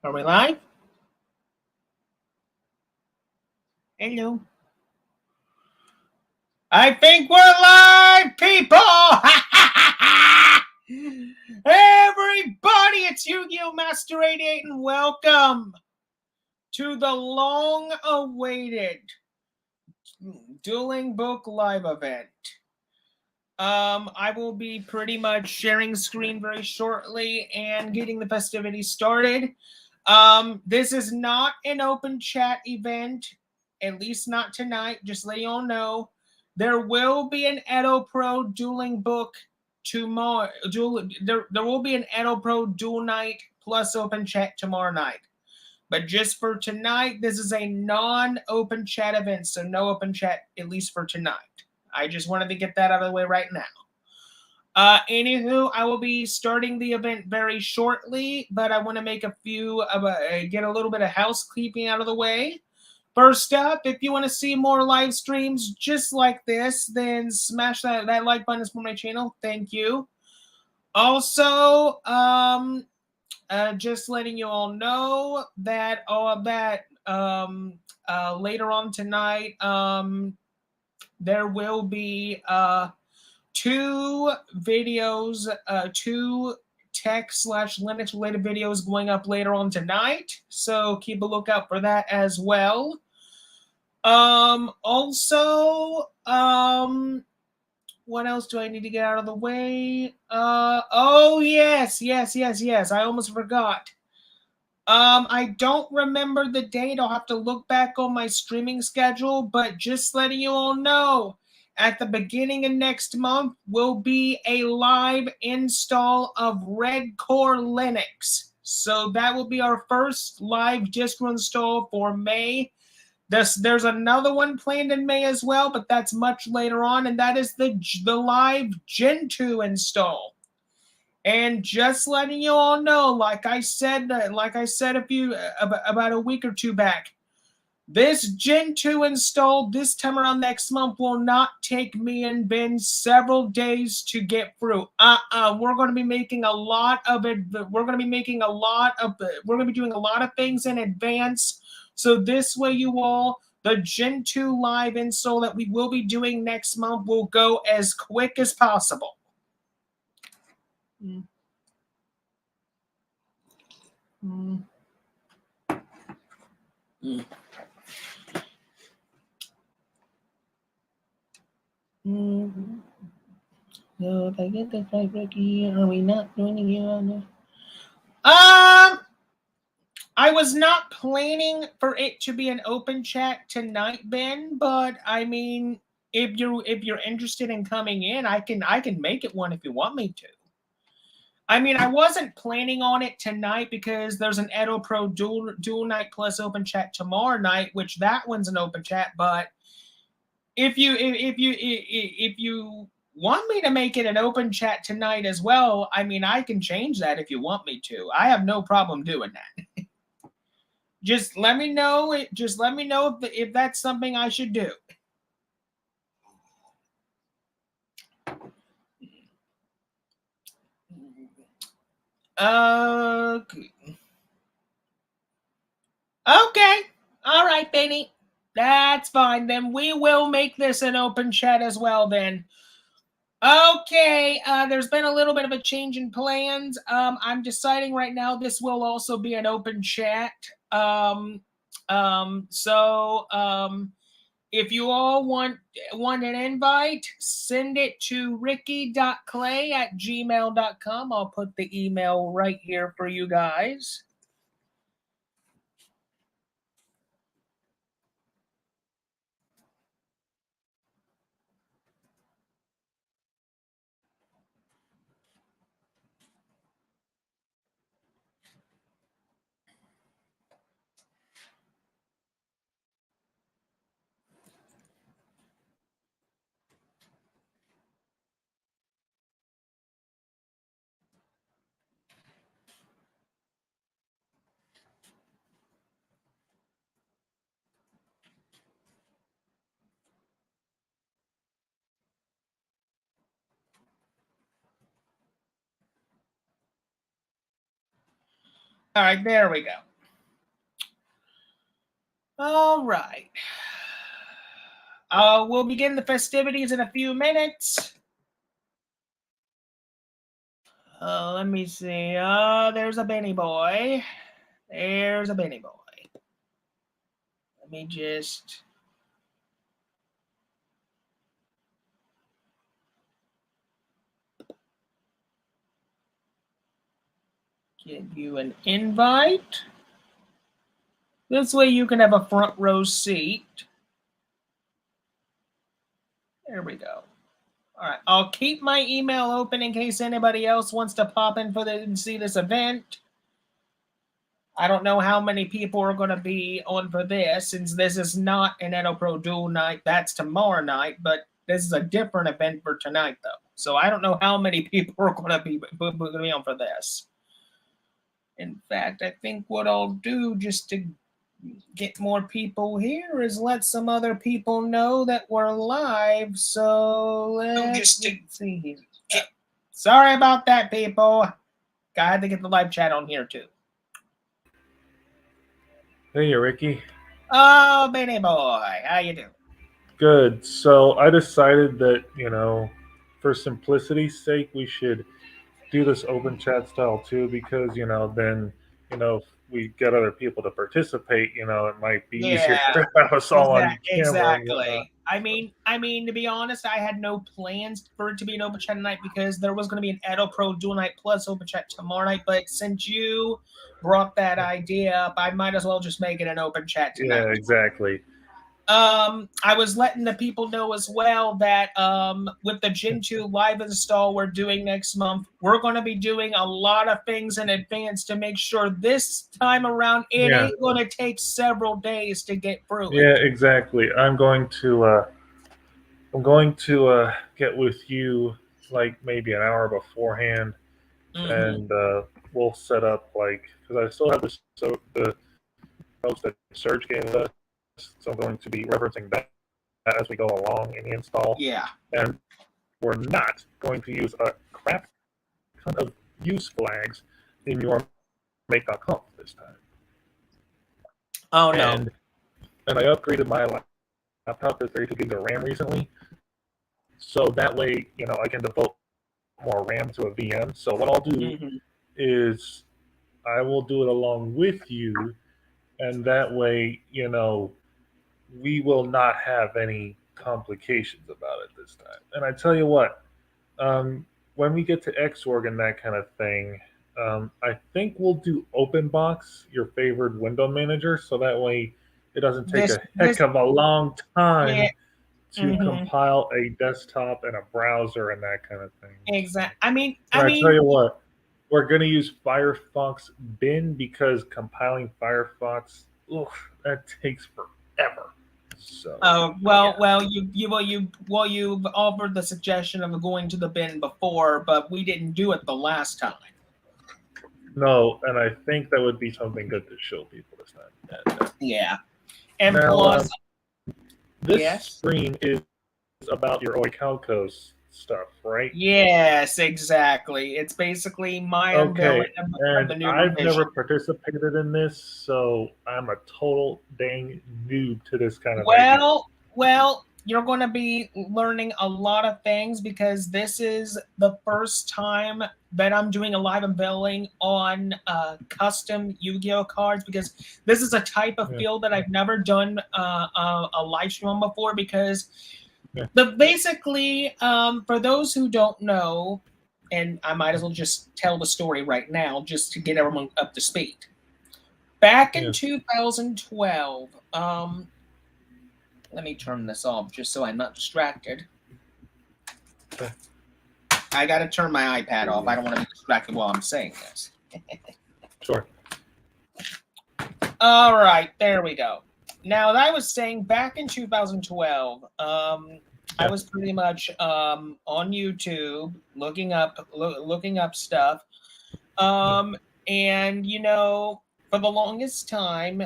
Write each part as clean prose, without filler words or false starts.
Are we live? Hello. I think we're live, people! Everybody, it's Yugioh Master 88, and welcome to the long-awaited Duelingbook live event. I will be pretty much sharing screen very shortly and getting the festivities started. This is not an open chat event, at least not tonight, just let you all know. There will be an Edo Pro Duelingbook tomorrow. There will be an Edo Pro Duel Night plus open chat tomorrow night. But just for tonight, this is a non-open chat event, so no open chat, at least for tonight. I just wanted to get that out of the way right now. Anywho, I will be starting the event very shortly, but I want to make a few get a little bit of housekeeping out of the way. First up, if you want to see more live streams just like this, then smash that like button for my channel. Thank you. Also, just letting you all know that later on tonight, there will be two videos, two tech/Linux related videos going up later on tonight. So keep a lookout for that as well. Also, what else do I need to get out of the way? Oh yes. I almost forgot. I don't remember the date. I'll have to look back on my streaming schedule, but just letting you all know, at the beginning of next month will be a live install of Red Core Linux. So that will be our first live distro install for May. There's another one planned in May as well, but that's much later on, and that is the live Gentoo install. And just letting you all know, like I said about a week or two back, this Gentoo install this time around next month will not take me and Ben several days to get through. We're going to be making a lot of it. We're going to be doing a lot of things in advance. So this way, you all, the Gentoo live install that we will be doing next month will go as quick as possible. So if I get this right, Ricky, are we not doing it again? I was not planning for it to be an open chat tonight, Ben, but I mean, if you're interested in coming in, I can make it one if you want me to. I mean, I wasn't planning on it tonight because there's an Edo Pro dual night plus open chat tomorrow night, which that one's an open chat. But if you want me to make it an open chat tonight as well, I mean, I can change that if you want me to. I have no problem doing that. Just let me know. Just let me know if that's something I should do. Okay. All right, Benny. That's fine. Then we will make this an open chat as well then. Okay, there's been a little bit of a change in plans. I'm deciding right now this will also be an open chat. If you all want an invite, send it to ricky.clay@gmail.com. I'll put the email right here for you guys. All right, there we go. All right. We'll begin the festivities in a few minutes. Let me see. There's a Benny boy. There's a Benny boy. Let me just... give you an invite. This way you can have a front row seat. There we go. All right, I'll keep my email open in case anybody else wants to pop in for and see this event. I don't know how many people are going to be on for this, since this is not an Edo Pro Duel night. That's tomorrow night, but this is a different event for tonight, though. So I don't know how many people are going to be on for this. In fact, I think what I'll do just to get more people here is let some other people know that we're live. So let's see here. Sorry about that, people. I had to get the live chat on here too. Hey, Ricky. Oh, Benny boy, how you doing? Good. So I decided that, for simplicity's sake, we should do this open chat style too, because, then, if we get other people to participate, it might be easier to have us all on camera. Exactly. I mean, to be honest, I had no plans for it to be an open chat tonight because there was going to be an Edo Pro Duel night plus open chat tomorrow night. But since you brought that idea up, I might as well just make it an open chat tonight. Yeah, exactly. I was letting the people know as well that with the Gen 2 live install we're doing next month, we're going to be doing a lot of things in advance to make sure this time around it ain't going to take several days to get through. Yeah, exactly. I'm going to get with you like maybe an hour beforehand, and we'll set up because I still have the notes that Serge gave us. So I'm going to be referencing that as we go along in the install. Yeah. And we're not going to use a crap ton of use flags in your make.conf this time. Oh, no. And I upgraded my laptop to 32 gigs of RAM recently. So that way, I can devote more RAM to a VM. So what I'll do is I will do it along with you. And that way, we will not have any complications about it this time. And I tell you what, when we get to Xorg and that kind of thing, I think we'll do OpenBox, your favorite window manager, so that way it doesn't take a heck of a long time to compile a desktop and a browser and that kind of thing. Exactly. I mean, tell you what, we're going to use Firefox bin because compiling Firefox, that takes forever. So. You've offered the suggestion of going to the bin before, but we didn't do it the last time. No, and I think that would be something good to show people this time. Yeah, and now, plus, this screen is about your Orichalcos stuff, right? Yes, exactly. It's basically my unveiling of the new I've never participated in this, so I'm a total dang noob to this kind of idea. Well, you're going to be learning a lot of things because this is the first time that I'm doing a live unveiling on custom Yu-Gi-Oh cards, because this is a type of field that I've never done a live stream on before, because basically, for those who don't know, and I might as well just tell the story right now just to get everyone up to speed. Back in 2012, let me turn this off just so I'm not distracted. I got to turn my iPad off. I don't want to be distracted while I'm saying this. Sure. All right, there we go. Now, I was saying back in 2012, I was pretty much on YouTube looking up stuff. And, for the longest time,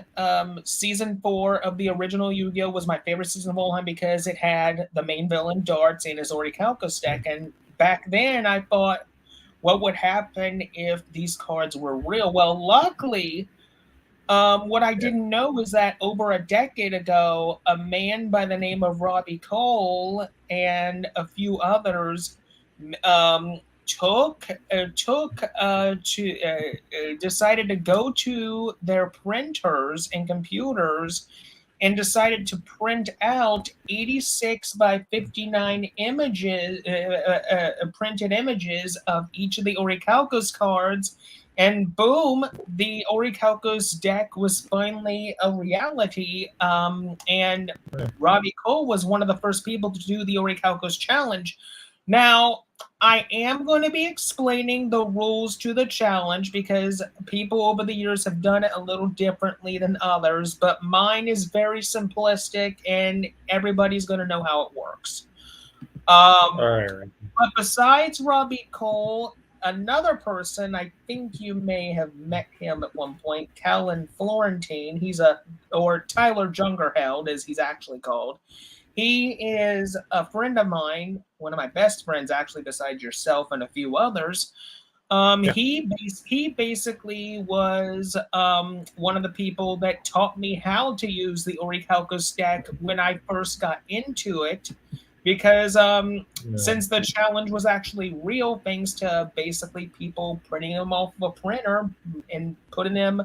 season 4 of the original Yu-Gi-Oh was my favorite season of all time because it had the main villain Dartz in his Orichalcos deck. And back then I thought, what would happen if these cards were real? Well, luckily, What I didn't know was that over a decade ago, a man by the name of Robbie Cole and a few others decided to go to their printers and computers and decided to print out 86 by 59 images, printed images of each of the Orichalcos cards. And boom, the Orichalcos deck was finally a reality. And Robbie Cole was one of the first people to do the Orichalcos Challenge. Now, I am going to be explaining the rules to the challenge because people over the years have done it a little differently than others, but mine is very simplistic and everybody's going to know how it works. But besides Robbie Cole, another person, I think you may have met him at one point, Callan Florentine. Or Tyler Jungerheld, as he's actually called. He is a friend of mine, one of my best friends, actually, besides yourself and a few others. He basically was one of the people that taught me how to use the Orichalcos deck when I first got into it. Because since the challenge was actually real, thanks to basically people printing them off of a printer and putting them,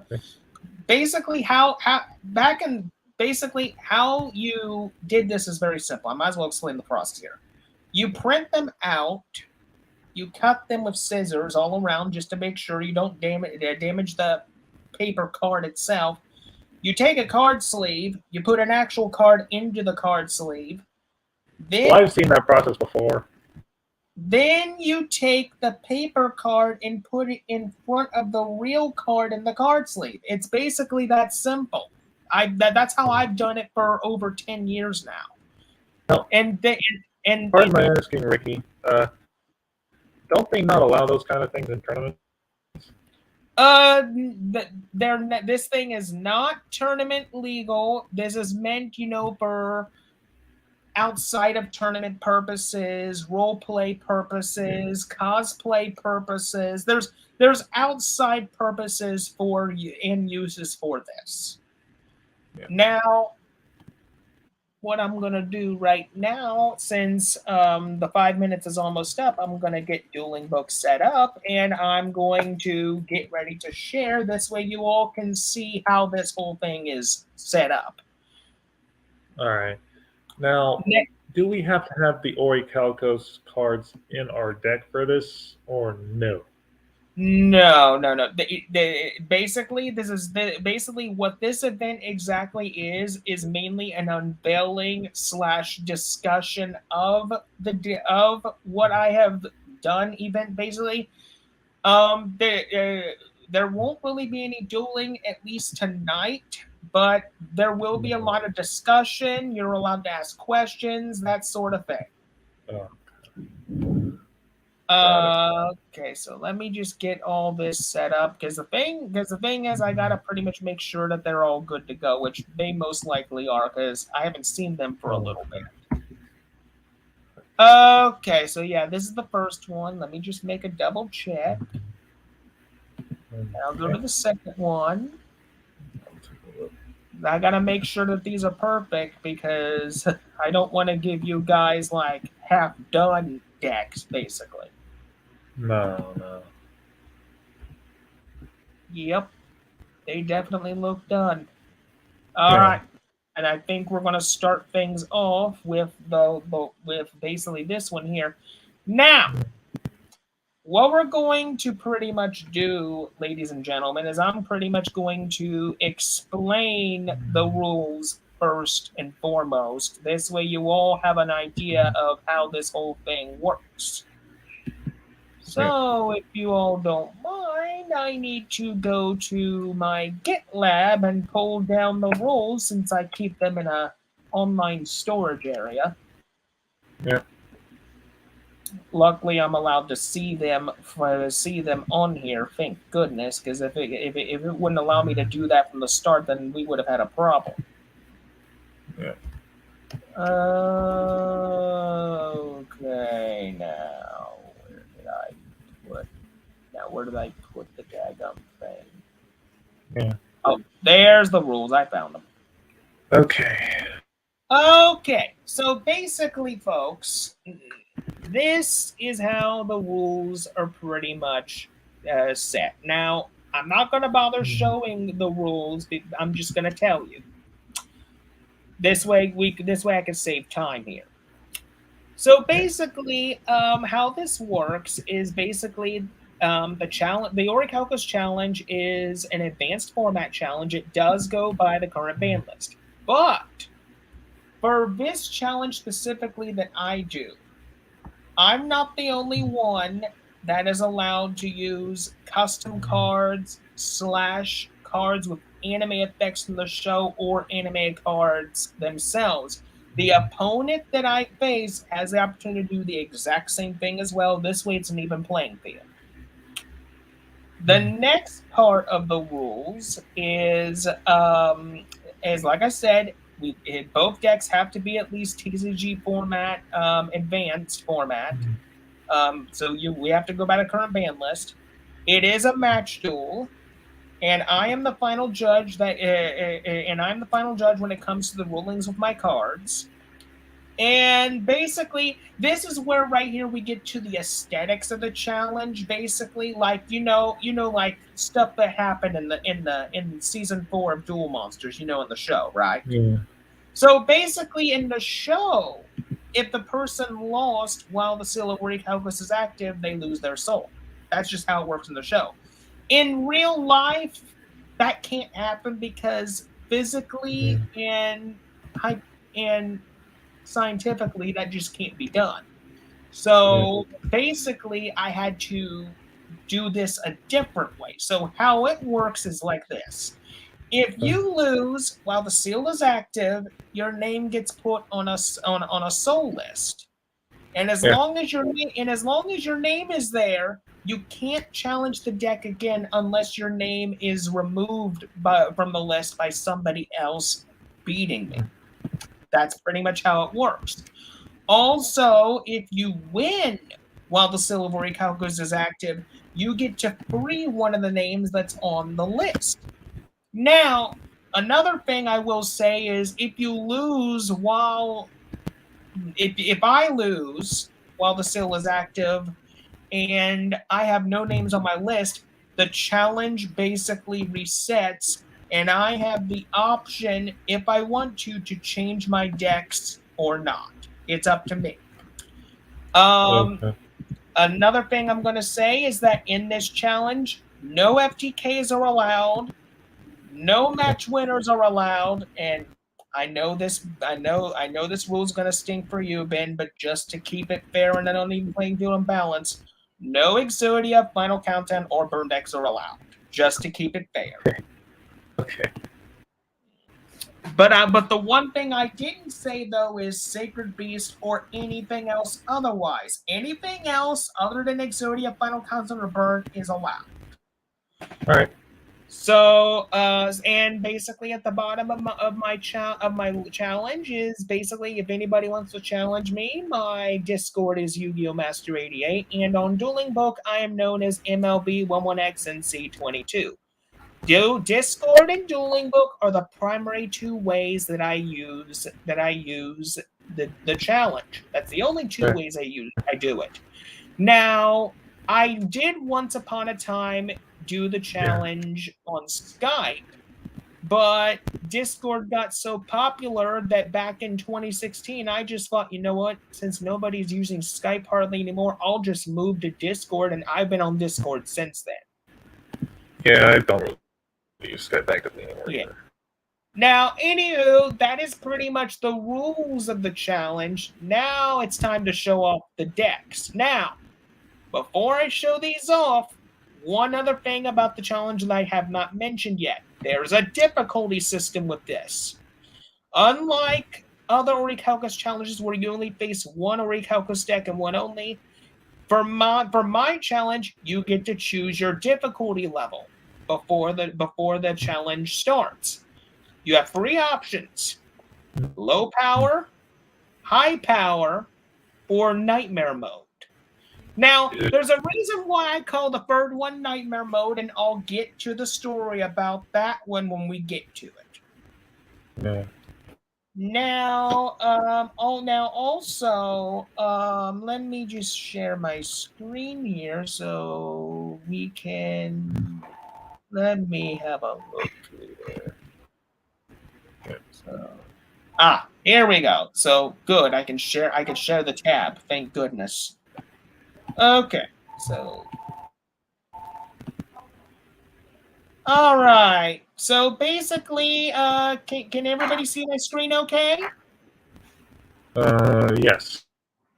basically how you did this is very simple. I might as well explain the process here. You print them out, you cut them with scissors all around just to make sure you don't damage the paper card itself. You take a card sleeve, you put an actual card into the card sleeve. Well, I've seen that process before. Then you take the paper card and put it in front of the real card in the card sleeve. It's basically that simple. That's how I've done it for over 10 years now. Pardon my asking, Ricky. Don't they not allow those kind of things in tournaments? This thing is not tournament legal. This is meant, for outside of tournament purposes, role play purposes, cosplay purposes. There's outside purposes for you and uses for this. Yeah. Now, what I'm going to do right now, since the 5 minutes is almost up, I'm going to get Duelingbook set up, and I'm going to get ready to share. This way you all can see how this whole thing is set up. All right. Now, do we have to have the Orichalcos cards in our deck for this, or no? No. Basically, what this event exactly is mainly an unveiling / discussion of what I have done event. Basically, there won't really be any dueling, at least tonight, but there will be a lot of discussion. You're allowed to ask questions, that sort of thing. Okay, so let me just get all this set up because the thing is I gotta pretty much make sure that they're all good to go, which they most likely are because I haven't seen them for a little bit. Okay, so yeah, this is the first one. Let me just make a double check. And I'll go to the second one. I gotta make sure that these are perfect because I don't want to give you guys like half done decks, basically. No. Yep, they definitely look done. All right, and I think we're gonna start things off with with basically this one here. Now, what we're going to pretty much do, ladies and gentlemen, is I'm pretty much going to explain the rules first and foremost. This way you all have an idea of how this whole thing works. So if you all don't mind, I need to go to my GitLab and pull down the rules since I keep them in a online storage area. Yeah. Luckily, I'm allowed to see them on here. Thank goodness, because if it wouldn't allow me to do that from the start, then we would have had a problem. Yeah. Okay, now where did I put the daggum thing? Yeah. Oh, There's the rules. I found them. Okay. Okay, so basically, folks, this is how the rules are pretty much set. Now, I'm not going to bother showing the rules. I'm just going to tell you. This way I can save time here. So basically, how this works is basically the challenge. The Orichalcos Challenge is an advanced format challenge. It does go by the current ban list, but for this challenge specifically that I do, I'm not the only one that is allowed to use custom cards / cards with anime effects from the show or anime cards themselves. The opponent that I face has the opportunity to do the exact same thing as well. This way it's an even playing field. The next part of the rules is like I said, both decks have to be at least TCG format, advanced format. So we have to go by the current ban list. It is a match duel, and I am the final judge when it comes to the rulings of my cards. And basically, this is where right here we get to the aesthetics of the challenge. Basically, like like stuff that happened in season 4 of Duel Monsters, in the show, right? Yeah. So basically, in the show, if the person lost while the Seal of Orichalcos is active, they lose their soul. That's just how it works in the show. In real life, that can't happen because physically and scientifically, that just can't be done. So basically, I had to do this a different way. So how it works is like this. If you lose while the seal is active, your name gets put on a soul list. And as long as your name is there, you can't challenge the deck again unless your name is removed from the list by somebody else beating me. That's pretty much how it works. Also, if you win while the Seal of Orichalcos is active, you get to free one of the names that's on the list. Now, another thing I will say is if you lose if I lose while the seal is active and I have no names on my list, the challenge basically resets and I have the option, if I want to change my decks or not. It's up to me. Another thing I'm going to say is that in this challenge, no FTKs are allowed. No match winners are allowed, and I know this rule is gonna stink for you, Ben, but just to keep it fair and an uneven playing field and balance, no Exodia, Final Countdown, or Burn decks are allowed. Just to keep it fair. Okay. But the one thing I didn't say though is Sacred Beast or anything else otherwise. Anything else other than Exodia, Final Countdown, or Burn is allowed. All right. So, and basically at the bottom of my challenge is basically if anybody wants to challenge me, my Discord is Yugioh Master 88, and on Duelingbook I am known as MLB11XNC22. Discord and Duelingbook are the primary two ways that I use the challenge. That's the only two ways I do it. Now, I did once upon a time do the challenge on Skype, but Discord got so popular that back in 2016, I just thought, you know what? Since nobody's using Skype hardly anymore, I'll just move to Discord, and I've been on Discord since then. Yeah, I don't really use Skype actively anymore either. Now, anywho, that is pretty much the rules of the challenge. Now it's time to show off the decks. Now, before I show these off, one other thing about the challenge that I have not mentioned yet. There's a difficulty system with this. Unlike other Orichalcos challenges where you only face one Orichalcos deck and one only, for my challenge, you get to choose your difficulty level before the challenge starts. You have 3 options: low power, high power, or nightmare mode. Now, there's a reason why I call the third one Nightmare Mode, and I'll get to the story about that one when we get to it. Yeah. Now, let me just share my screen here so we can. Let me have a look here. So, here we go. So good, I can share the tab. Thank goodness. Okay, so all right. So basically, can everybody see my screen okay? Yes.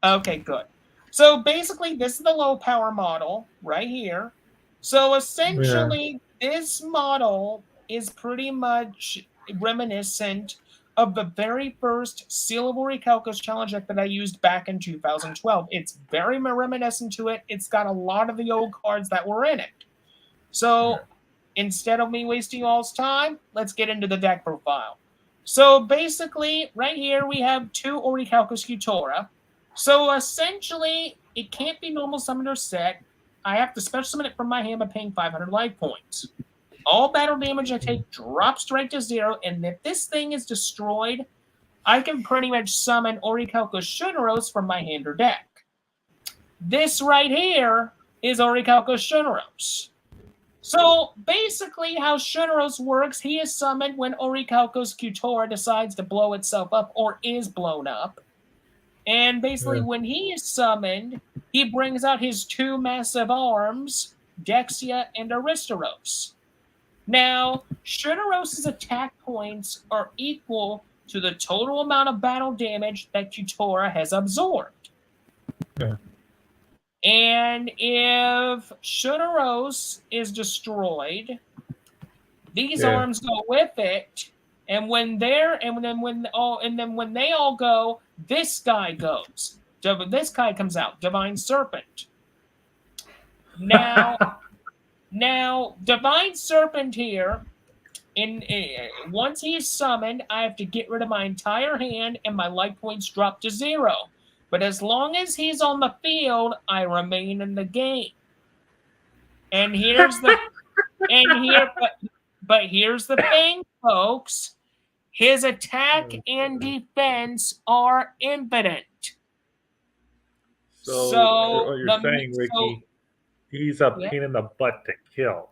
Okay, good. So basically, this is the low power model right here. So essentially, this model is pretty much reminiscent of the very first Seal of Orichalcos challenge deck that I used back in 2012. It's very reminiscent to it. It's got a lot of the old cards that were in it. So instead of me wasting all's time, let's get into the deck profile. So basically, right here we have 2 Orichalcos Shunoros. So essentially, it can't be normal summoned or set. I have to special summon it from my hand by paying 500 life points. All battle damage I take drops straight to 0, and if this thing is destroyed, I can pretty much summon Orichalcos Shunoros from my hand or deck. This right here is Orichalcos Shunoros. So basically how Shunoros works, he is summoned when Orichalcos Shunoros decides to blow itself up or is blown up. And basically when he is summoned, he brings out his 2 massive arms, Dexia and Aristaros. Now, Shunoros' attack points are equal to the total amount of battle damage that Shunoros has absorbed. Yeah. And if Shunoros is destroyed, these arms go with it. And when they all go, this guy goes. This guy comes out, Divine Serpent. Now, Divine Serpent here. Once he's summoned, I have to get rid of my entire hand, and my life points drop to 0. But as long as he's on the field, I remain in the game. And here's the but here's the thing, folks. His attack and defense are impotent. So you're saying, Ricky, he's a pain in the butt to kill.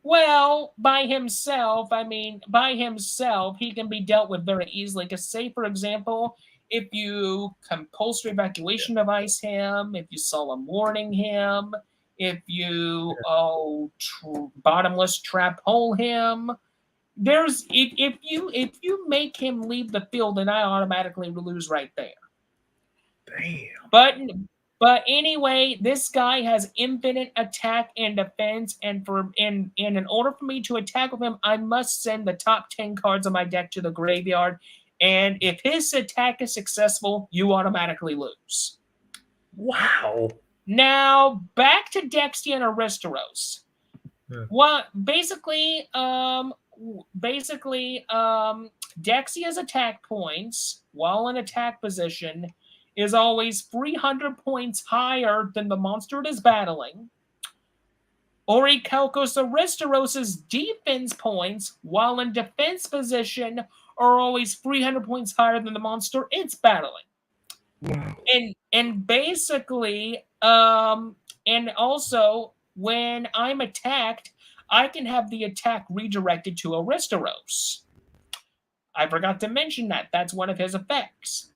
Well, by himself, he can be dealt with very easily. Because say, for example, if you compulsory evacuation device him, if you solemn warning him, if you bottomless trap hole him, if you make him leave the field, then I automatically lose right there. Damn. But anyway, this guy has infinite attack and defense, and in order for me to attack with him, I must send the top 10 cards of my deck to the graveyard. And if his attack is successful, you automatically lose. Wow. Now, back to Dexia and Aristaros. Well, basically, Dexia's attack points, while in attack position, is always 300 points higher than the monster it is battling. Orichalcos Aristaros' defense points, while in defense position, are always 300 points higher than the monster it's battling. Wow. And basically, and also when I'm attacked, I can have the attack redirected to Aristaros. I forgot to mention that. That's one of his effects.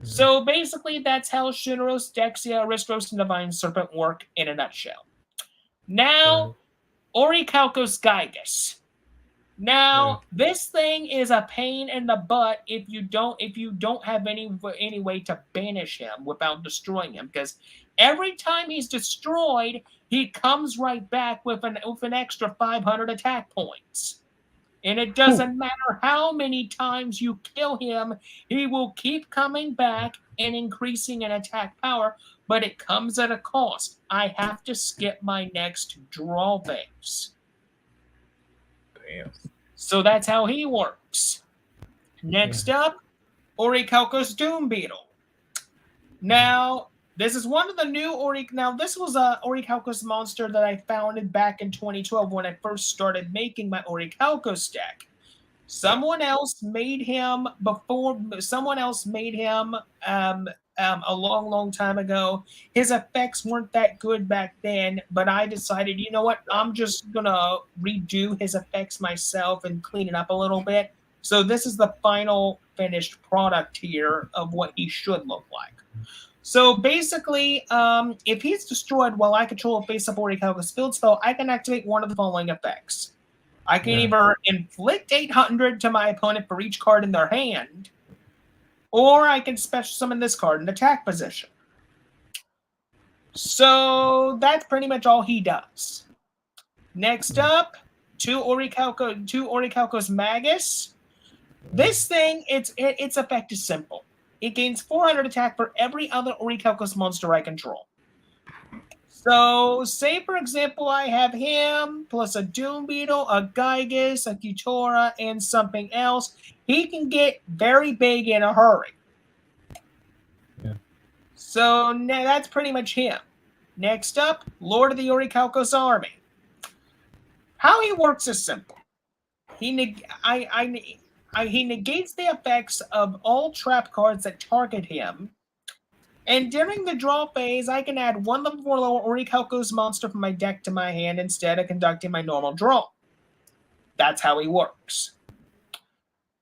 So basically, that's how Shunoros, Dexia, Aristaros, and Divine Serpent work in a nutshell. Now, Orichalcos Gygus. Now, this thing is a pain in the butt if you don't have any way to banish him without destroying him, because every time he's destroyed, he comes right back with an extra 500 attack points. And it doesn't matter how many times you kill him, he will keep coming back and increasing in attack power, but it comes at a cost. I have to skip my next draw phase. Damn. So that's how he works. Next up, Orichalcos Doom Beetle. Now, This is one of the new Now, this was a Orichalcos monster that I founded back in 2012 when I first started making my Orichalcos deck. Someone else made him before. Someone else made him a long, long time ago. His effects weren't that good back then, but I decided, you know what? I'm just gonna redo his effects myself and clean it up a little bit. So this is the final finished product here of what he should look like. So basically, if he's destroyed while I control a face-up Orichalcos field spell, I can activate one of the following effects. I can either inflict 800 to my opponent for each card in their hand, or I can special summon this card in attack position. So that's pretty much all he does. Next up, two Orichalcos Magus. This thing, its effect is simple. It gains 400 attack for every other Orichalcos monster I control. So, say for example, I have him plus a Doom Beetle, a Gygus, a Kutora, and something else. He can get very big in a hurry. Yeah. So that's pretty much him. Next up, Lord of the Orichalcos Army. How he works is simple. He negates the effects of all trap cards that target him. And during the draw phase, I can add one level 4 lower Orichalcos monster from my deck to my hand instead of conducting my normal draw. That's how he works.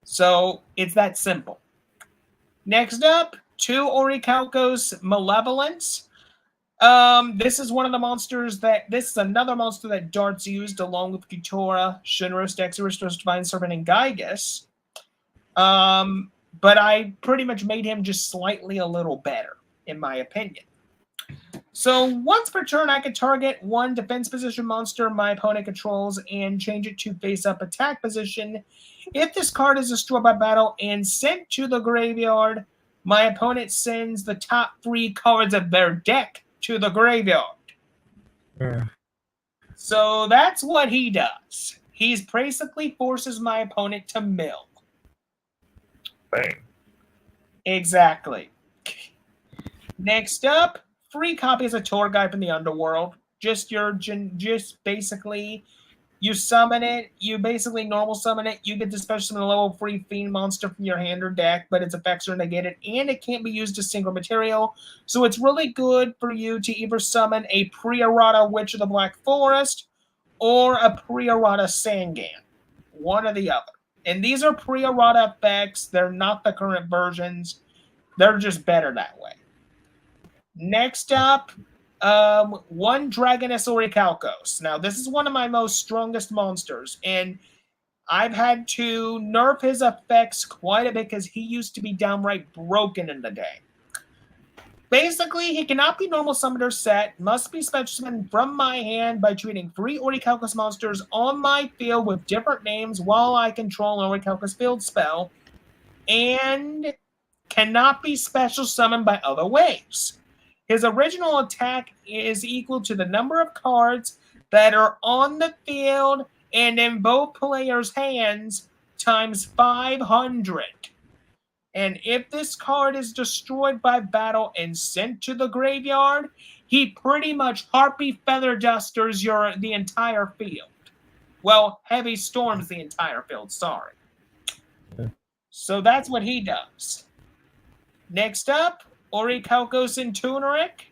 So it's that simple. Next up, two Orichalcos Malevolence. This is one of the monsters this is another monster that Dartz used along with Kutora, Shunoros, Dexterous, Divine Serpent, and Gygus. But I pretty much made him just slightly a little better, in my opinion. So once per turn, I can target one defense position monster my opponent controls and change it to face-up attack position. If this card is destroyed by battle and sent to the graveyard, my opponent sends the top 3 cards of their deck to the graveyard. Yeah. So that's what he does. He basically forces my opponent to mill. Bang. Exactly. Next up, free copies of Tour Guide from the Underworld. Just basically, you summon it. You basically normal summon it. You get to special summon a level 3 fiend monster from your hand or deck, but its effects are negated, and it can't be used as single material. So it's really good for you to either summon a pre-errata Witch of the Black Forest or a pre-errata Sangan. One or the other. And these are pre-errata effects. They're not the current versions. They're just better that way. Next up, one Dragoness Orichalcos. Now, this is one of my most strongest monsters, and I've had to nerf his effects quite a bit because he used to be downright broken in the day. Basically, he cannot be normal summoned or set, must be special summoned from my hand by treating 3 Orichalcos monsters on my field with different names while I control an Orichalcos field spell, and cannot be special summoned by other ways. His original attack is equal to the number of cards that are on the field and in both players' hands times 500. And if this card is destroyed by battle and sent to the graveyard, he pretty much Harpy Feather Dusters the entire field. Well, Heavy Storms the entire field, sorry. So that's what he does. Next up, Orichalcos and Tuneric.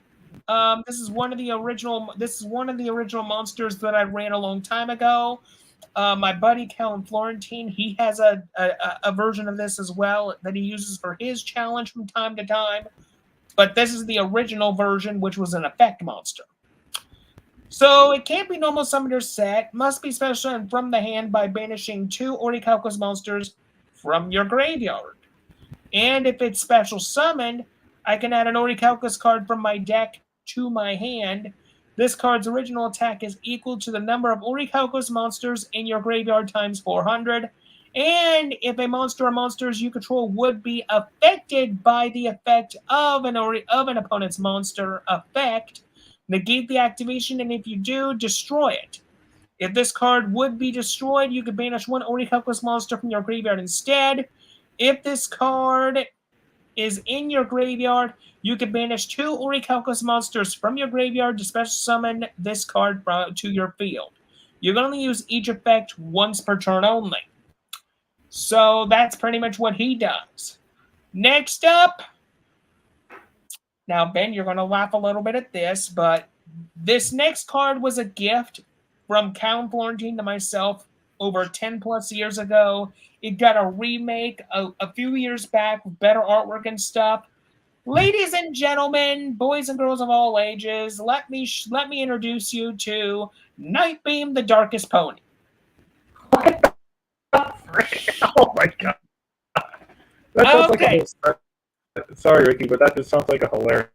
This is one of the original monsters that I ran a long time ago. My buddy Callum Florentine, he has a version of this as well that he uses for his challenge from time to time. But this is the original version, which was an effect monster. So it can't be normal summoned or set. Must be special summoned from the hand by banishing 2 Orichalcos monsters from your graveyard. And if it's special summoned, I can add an Orichalcos card from my deck to my hand. This card's original attack is equal to the number of Orichalcos monsters in your graveyard times 400. And if a monster or monsters you control would be affected by the effect of an opponent's monster effect, negate the activation, and if you do, destroy it. If this card would be destroyed, you could banish 1 Orichalcos monster from your graveyard instead. If this card is in your graveyard, you can banish 2 Orichalcos monsters from your graveyard to special summon this card to your field. You can only use each effect once per turn only. So that's pretty much what he does. Next up, now Ben, you're going to laugh a little bit at this, but this next card was a gift from Count Florentine to myself over 10 plus years ago. It got a remake a few years back with better artwork and stuff. Ladies and gentlemen, boys and girls of all ages, let me introduce you to Nightbeam, the Darkest Pony. Oh my god! That sounds Okay. Sorry, Ricky, but that just sounds like a hilarious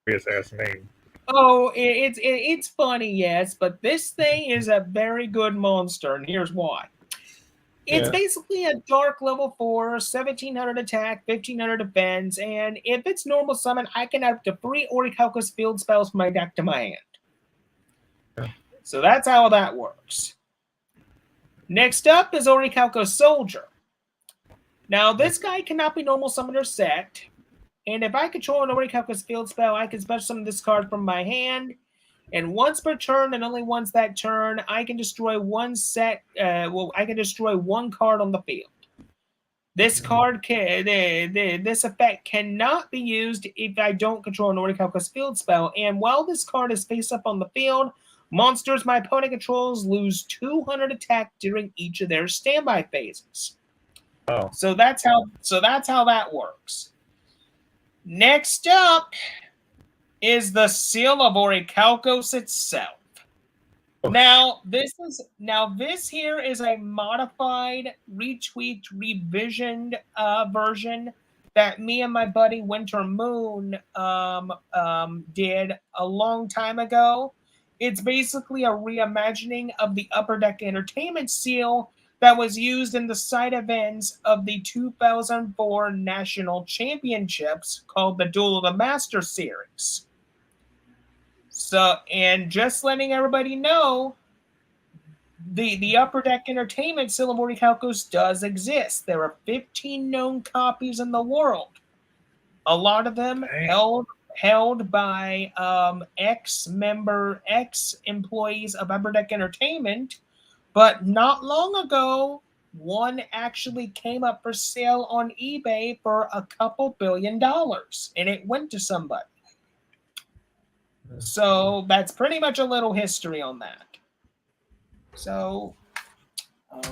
ass name. Oh, it's funny, yes, but this thing is a very good monster, and here's why. It's basically a dark level 4, 1700 attack, 1500 defense, and if it's normal summon, I can add up to 3 Orichalcos field spells from my deck to my hand. Yeah. So that's how that works. Next up is Orichalcos Soldier. Now, this guy cannot be normal summon or set, and if I control an Orichalcos field spell, I can special summon this card from my hand. And once per turn, and only once that turn, I can destroy one set. I can destroy one card on the field. This card this effect cannot be used if I don't control an Orichalcos field spell. And while this card is face up on the field, monsters my opponent controls lose 200 attack during each of their standby phases. Oh. So that's how that works. Next up is the Seal of Orichalcos itself. Now this here is a modified, retweaked, revisioned version that me and my buddy Winter Moon did a long time ago. It's basically a reimagining of the Upper Deck Entertainment seal that was used in the side events of the 2004 National Championships called the Duel of the Master Series. So, and just letting everybody know, the Upper Deck Entertainment Seal of Orichalcos does exist. There are 15 known copies in the world. A lot of them held by ex-employees of Upper Deck Entertainment, but not long ago, one actually came up for sale on eBay for a couple $2 billion, and it went to somebody. So that's pretty much a little history on that. So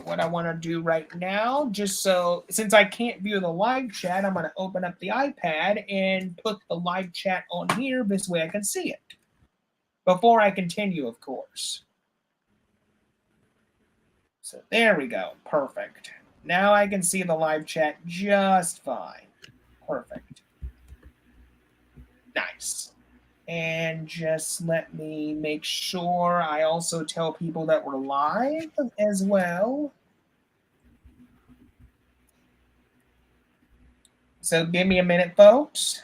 what I want to do right now, since I can't view the live chat, I'm going to open up the iPad and put the live chat on here. This way I can see it. Before I continue, of course. So there we go. Perfect. Now I can see the live chat just fine. Perfect. Nice. And just let me make sure I also tell people that we're live as well. So give me a minute, folks.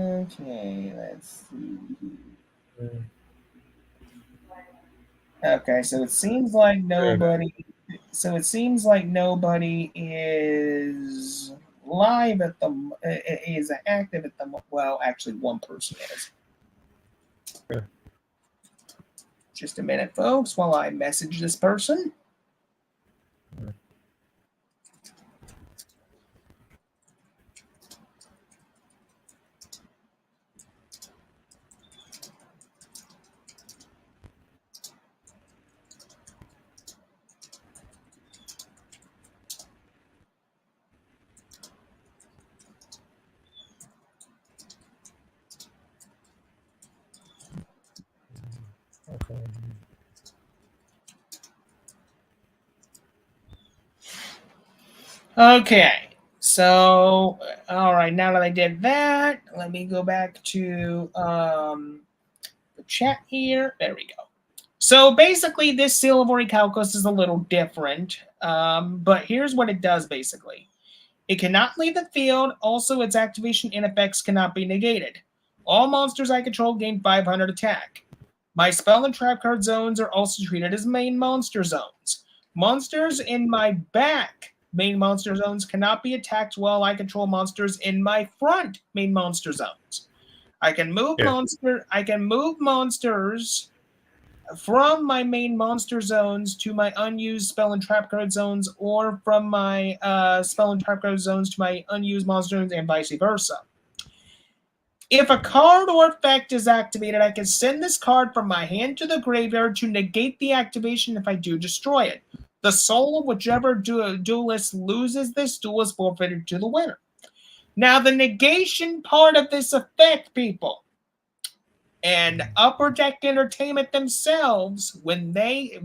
Okay, let's see. Okay, so it seems like nobody. So it seems like nobody is live at the is active at the. Well, actually, one person is. Yeah. Just a minute, folks, while I message this person. Yeah. Okay, so all right. Now that I did that, let me go back to the chat here. There we go. So basically, this Seal of Orichalcos is a little different, but here's what it does. Basically, it cannot leave the field. Also, its activation and effects cannot be negated. All monsters I control gain 500 attack. My spell and trap card zones are also treated as main monster zones. Monsters in my back main monster zones cannot be attacked while I control monsters in my front main monster zones. I can move monsters from my main monster zones to my unused spell and trap card zones, or from my spell and trap card zones to my unused monster zones, and vice versa. If a card or effect is activated, I can send this card from my hand to the graveyard to negate the activation if I do destroy it. The soul of whichever duelist loses this duel is forfeited to the winner. Now, the negation part of this effect, people, and Upper Deck Entertainment themselves, when they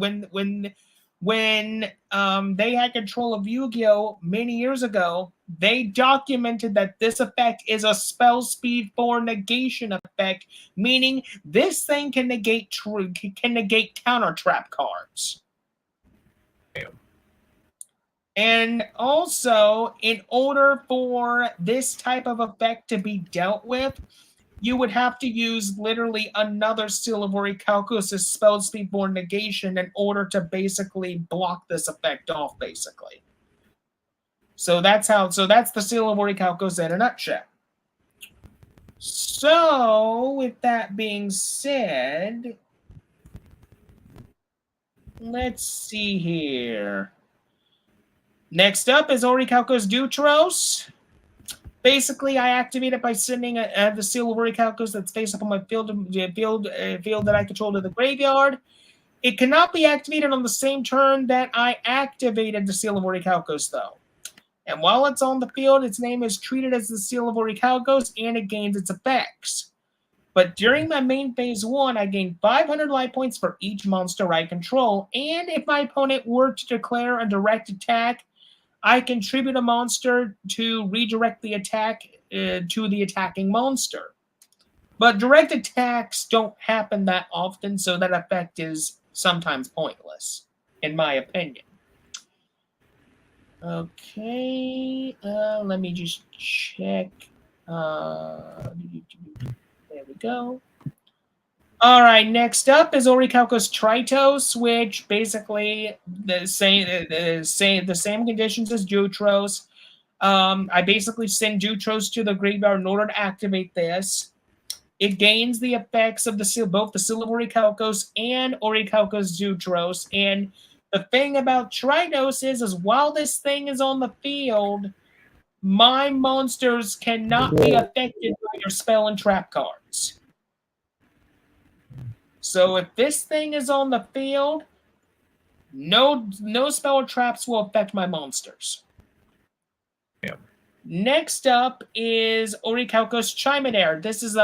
had control of Yu-Gi-Oh many years ago, they documented that this effect is a spell speed 4 negation effect, meaning this thing can negate counter trap cards. Damn. And also, in order for this type of effect to be dealt with, you would have to use literally another Seal of Orichalcos' spell speed 4 negation in order to basically block this effect off, basically. So that's the Seal of Orichalcos in a nutshell. So, with that being said, let's see here. Next up is Orichalcos Shunoros. Basically, I activate it by sending the Seal of Orichalcos that's face up on my field that I control to the graveyard. It cannot be activated on the same turn that I activated the Seal of Orichalcos, though. And while it's on the field, its name is treated as the Seal of Orichalcos, and it gains its effects. But during my main phase 1, I gain 500 life points for each monster I control, and if my opponent were to declare a direct attack, I contribute a monster to redirect the attack to the attacking monster. But direct attacks don't happen that often, so that effect is sometimes pointless, in my opinion. Okay, let me just check. There we go. All right, next up is Orichalcos Tritos, which basically the same conditions as Jutros. I basically send Jutros to the graveyard in order to activate this. It gains the effects of both the Seal of Orichalcos and Orichalcos Jutros. And the thing about Tritos is while this thing is on the field, my monsters cannot be affected by your spell and trap cards. So if this thing is on the field, no spell or traps will affect my monsters. Yeah. Next up is Orichalcos Chimeraire. This is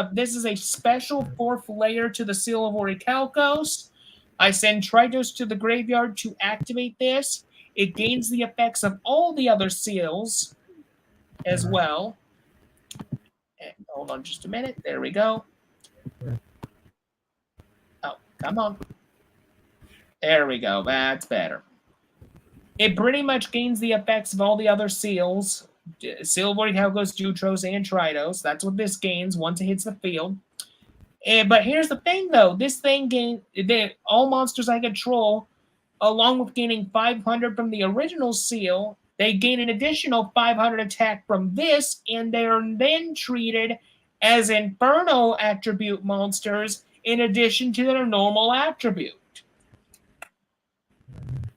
a special 4th layer to the Seal of Orichalcos. I send Tritos to the graveyard to activate this. It gains the effects of all the other seals as well. And hold on just a minute. There we go. Oh, come on. There we go. That's better. It pretty much gains the effects of all the other seals. Seal of Orichalcos, Jutros, and Tritos. That's what this gains once it hits the field. But here's the thing, though. This thing gains all monsters I control, along with gaining 500 from the original seal. They gain an additional 500 attack from this, and they are then treated as Inferno attribute monsters in addition to their normal attribute.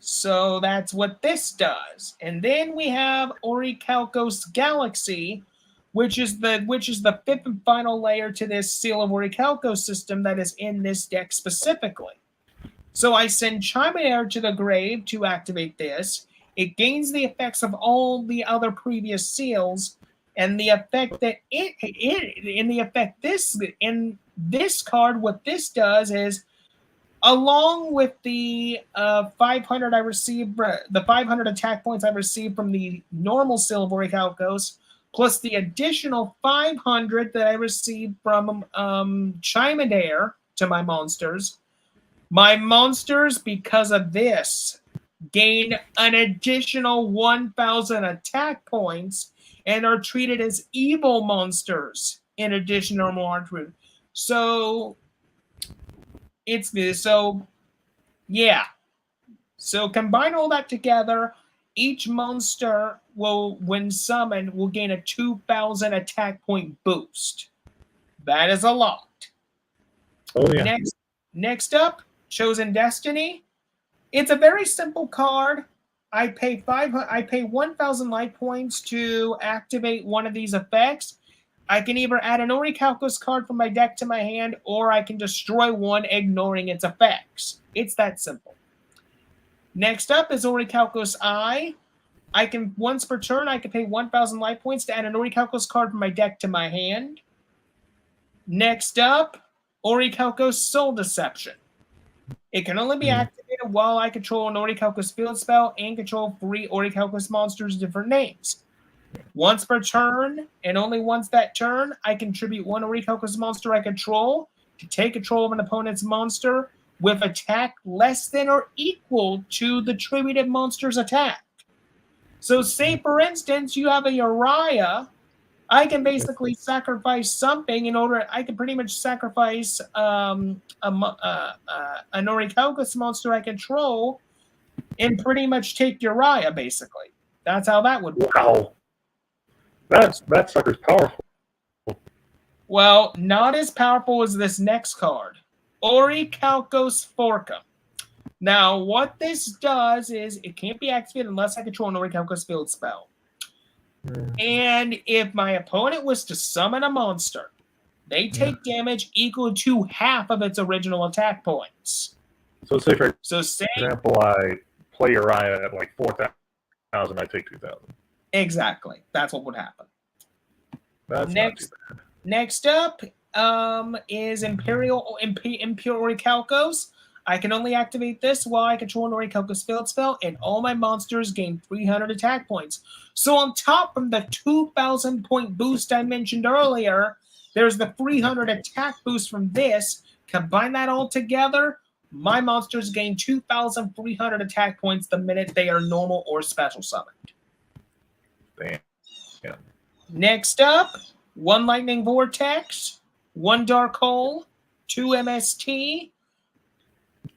So that's what this does. And then we have Orichalcos Galaxy, which is the 5th and final layer to this Seal of Orichalcos system that is in this deck specifically. So I send Chimeraire to the grave to activate this. It gains the effects of all the other previous seals, and the effect that in this card, what this does is, along with the 500 I received, the 500 attack points I received from the normal Seal of Orichalcos, plus the additional 500 that I received from Chimeraire to my monsters, because of this, gain an additional 1,000 attack points and are treated as evil monsters in addition to normal attribute. So yeah. So combine all that together. Each monster will, when summoned, will gain a 2,000 attack point boost. That is a lot. Oh yeah. Next up, Chosen Destiny. It's a very simple card. I pay 1,000 life points to activate one of these effects. I can either add an Orichalcos card from my deck to my hand, or I can destroy one, ignoring its effects. It's that simple. Next up is Orichalcos I. I can, once per turn, I can pay 1,000 life points to add an Orichalcos card from my deck to my hand. Next up, Orichalcos Soul Deception. It can only be activated while I control an Orichalcos field spell and control 3 Orichalcos monsters with different names. Once per turn, and only once that turn, I contribute 1 Orichalcos monster I control to take control of an opponent's monster with attack less than or equal to the attributed monster's attack. So say, for instance, you have a Uriah. I can basically sacrifice something in order. I can pretty much sacrifice an Orichalcos monster I control and pretty much take Uriah, basically. That's how that would work. Wow. That sucker's powerful. Well, not as powerful as this next card, Orichalcos Forcum. Now, what this does is it can't be activated unless I control an Orichalcos field spell. And if my opponent was to summon a monster, they take damage equal to half of its original attack points. So say, for example, I play Uriah at like 4,000, I take 2,000. Exactly. That's what would happen. That's not too bad. Next up is Imperial Orichalcos. I can only activate this while I control an Orichalcos field spell, and all my monsters gain 300 attack points. So on top of the 2,000 point boost I mentioned earlier, there's the 300 attack boost from this. Combine that all together, my monsters gain 2,300 attack points the minute they are normal or special summoned. Damn. Yeah. Next up, 1 Lightning Vortex, 1 Dark Hole, 2 MST,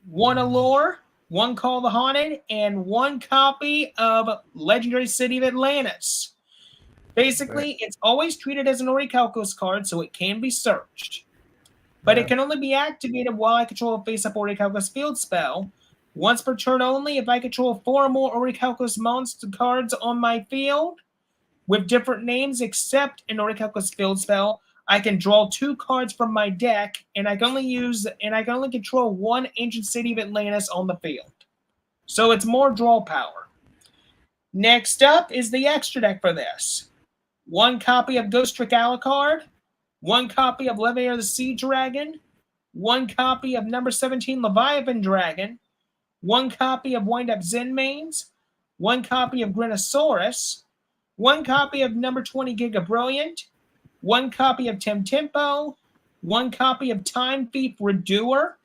1 Allure, 1 Call the Haunted, and 1 copy of Legendary City of Atlantis. Basically, it's always treated as an Orichalcos card, so it can be searched. But it can only be activated while I control a face-up Orichalcos field spell. Once per turn only, if I control 4 or more Orichalcos monster cards on my field with different names except an Orichalcos field spell, I can draw 2 cards from my deck, and I can only control 1 Ancient City of Atlantis on the field. So it's more draw power. Next up is the extra deck for this. 1 copy of Ghost Trick Alucard, 1 copy of Leviair the Sea Dragon, 1 copy of number 17 Leviathan Dragon, 1 copy of Wind Up Zenmaines, 1 copy of Grinosaurus, 1 copy of number 20 Giga Brilliant, 1 copy of Tempo, 1 copy of Time Thief Redoer,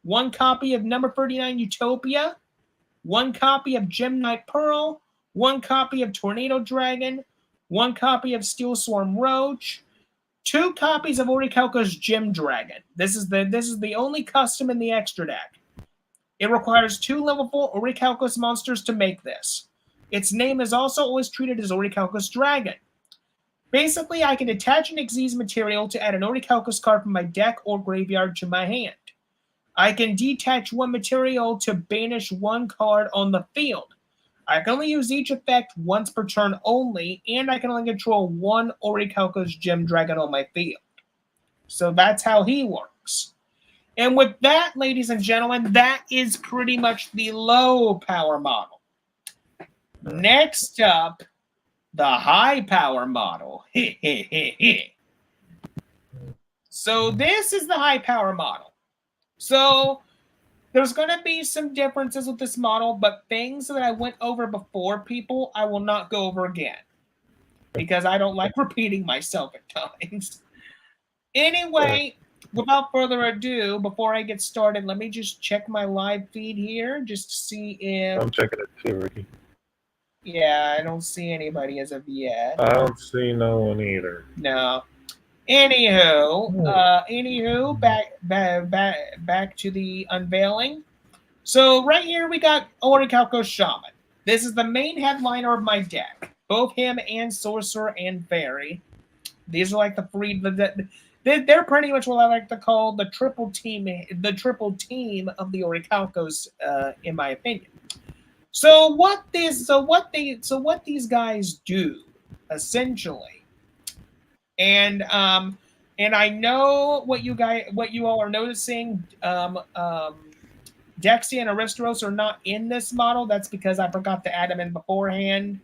1 copy of number 39 Utopia, 1 copy of Gem Knight Pearl, 1 copy of Tornado Dragon, 1 copy of Steel Swarm Roach, 2 copies of Orichalcos Gem Dragon. This is the only custom in the extra deck. It requires 2 level 4 Orichalcos monsters to make this. Its name is also always treated as Orichalcos Dragon. Basically, I can attach an Xyz material to add an Orichalcos card from my deck or graveyard to my hand. I can detach 1 material to banish 1 card on the field. I can only use each effect once per turn only, and I can only control 1 Orichalcos Gem Dragon on my field. So that's how he works. And with that, ladies and gentlemen, that is pretty much the low power model. Next up, the high power model. So this is the high power model. So there's going to be some differences with this model, but things that I went over before, people, I will not go over again because I don't like repeating myself at times. Anyway, without further ado, before I get started, let me just check my live feed here just to see if... I'm checking it too, Ricky. Yeah, I don't see anybody as of yet. I don't see no one either. No. Anywho, back to the unveiling. So right here we got Orichalcos Shaman. This is the main headliner of my deck. Both him and Sorcerer and Fairy. These are like the three. They're pretty much what I like to call the triple team. The triple team of the Orichalcos, in my opinion. So what these guys do, essentially, and I know what you all are noticing. Dexy and Aristoros are not in this model. That's because I forgot to add them in beforehand.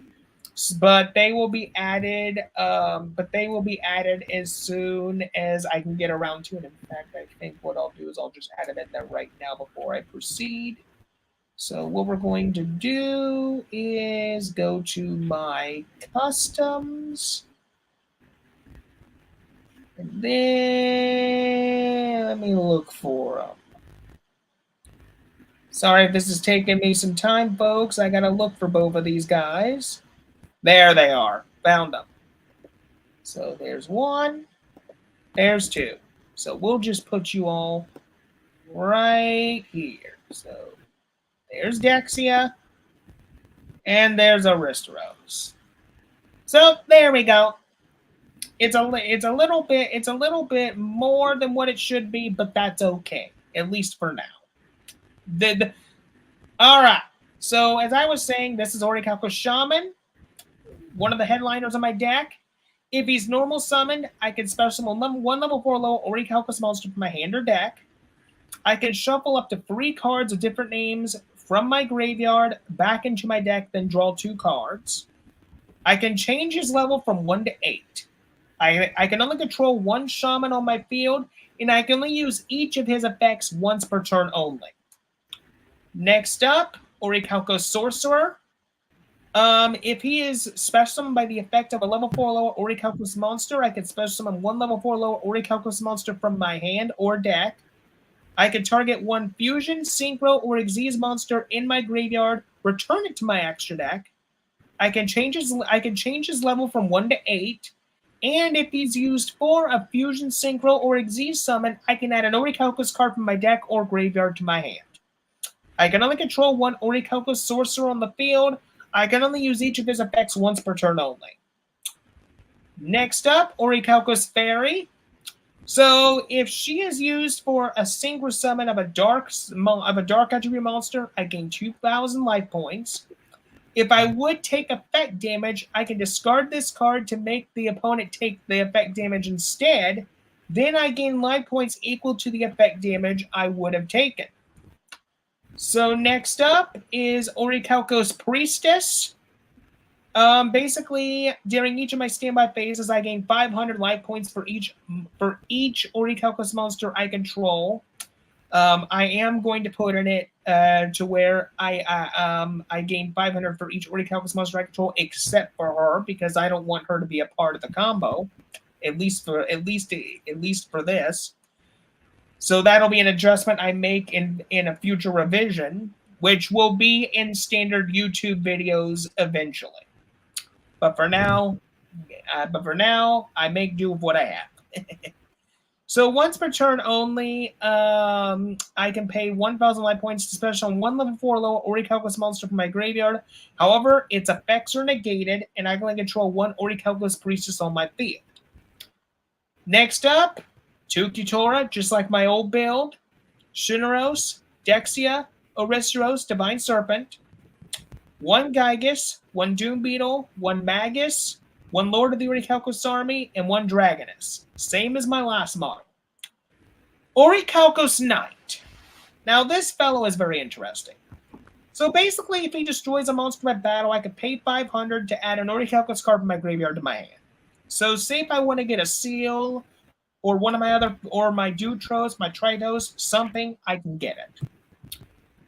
But they will be added. As soon as I can get around to it. In fact, I think what I'll do is I'll just add them in there right now before I proceed. So what we're going to do is go to my customs. And then let me look for them. Sorry if this is taking me some time, folks. I gotta look for both of these guys. There they are. Found them. So there's one. There's two. So we'll just put you all right here. So there's Dexia. And there's Aristoros. So there we go. It's a little bit more than what it should be, but that's okay, at least for now. All right. So as I was saying, this is Orichalcos Shaman, one of the headliners of my deck. If he's normal summoned, I can special summon one level 4 low Orichalcos monster from my hand or deck. I can shuffle up to 3 cards of different names from my graveyard back into my deck, then draw 2 cards. I can change his level from 1 to 8. I can only control 1 shaman on my field, and I can only use each of his effects once per turn only. Next up, Orichalcos Sorcerer. If he is special summoned by the effect of a level 4 lower Orichalcos monster, I can special summon 1 level 4 lower Orichalcos monster from my hand or deck. I can target 1 fusion, synchro, or Xyz monster in my graveyard, return it to my extra deck. I can change his level from 1 to 8. And if he's used for a fusion, synchro, or Xyz summon, I can add an Orichalcos card from my deck or graveyard to my hand. I can only control 1 Orichalcos Sorcerer on the field. I can only use each of his effects once per turn only. Next up, Orichalcos Fairy. So if she is used for a synchro summon of a dark attribute monster, I gain 2,000 life points. If I would take effect damage, I can discard this card to make the opponent take the effect damage instead. Then I gain life points equal to the effect damage I would have taken. So next up is Orichalcos Priestess. Basically, during each of my standby phases, I gain 500 life points for each Orichalcos monster I control. I am going to put in it to where I gain 500 for each Orichalcos monster I control, except for her, because I don't want her to be a part of the combo, at least for this. So that'll be an adjustment I make in a future revision, which will be in standard YouTube videos eventually. But for now, I make do with what I have. So once per turn only, I can pay 1,000 life points to special on 1 level 4 lower Orichalcos monster from my graveyard. However, its effects are negated, and I can only control 1 Orichalcos Priestess on my field. Next up, 2 Kitora, just like my old build. Shunoros, Dexia, Oristeros, Divine Serpent. 1 Gygus, 1 Doom Beetle, 1 Magus, 1 Lord of the Orichalcos Army, and 1 Dragoness. Same as my last model. Orichalcos Knight. Now this fellow is very interesting. So basically, if he destroys a monster in battle, I could pay 500 to add an Orichalcos card from my graveyard to my hand. So say if I want to get a Seal, or one of my my Dutros, my Tritos, something, I can get it.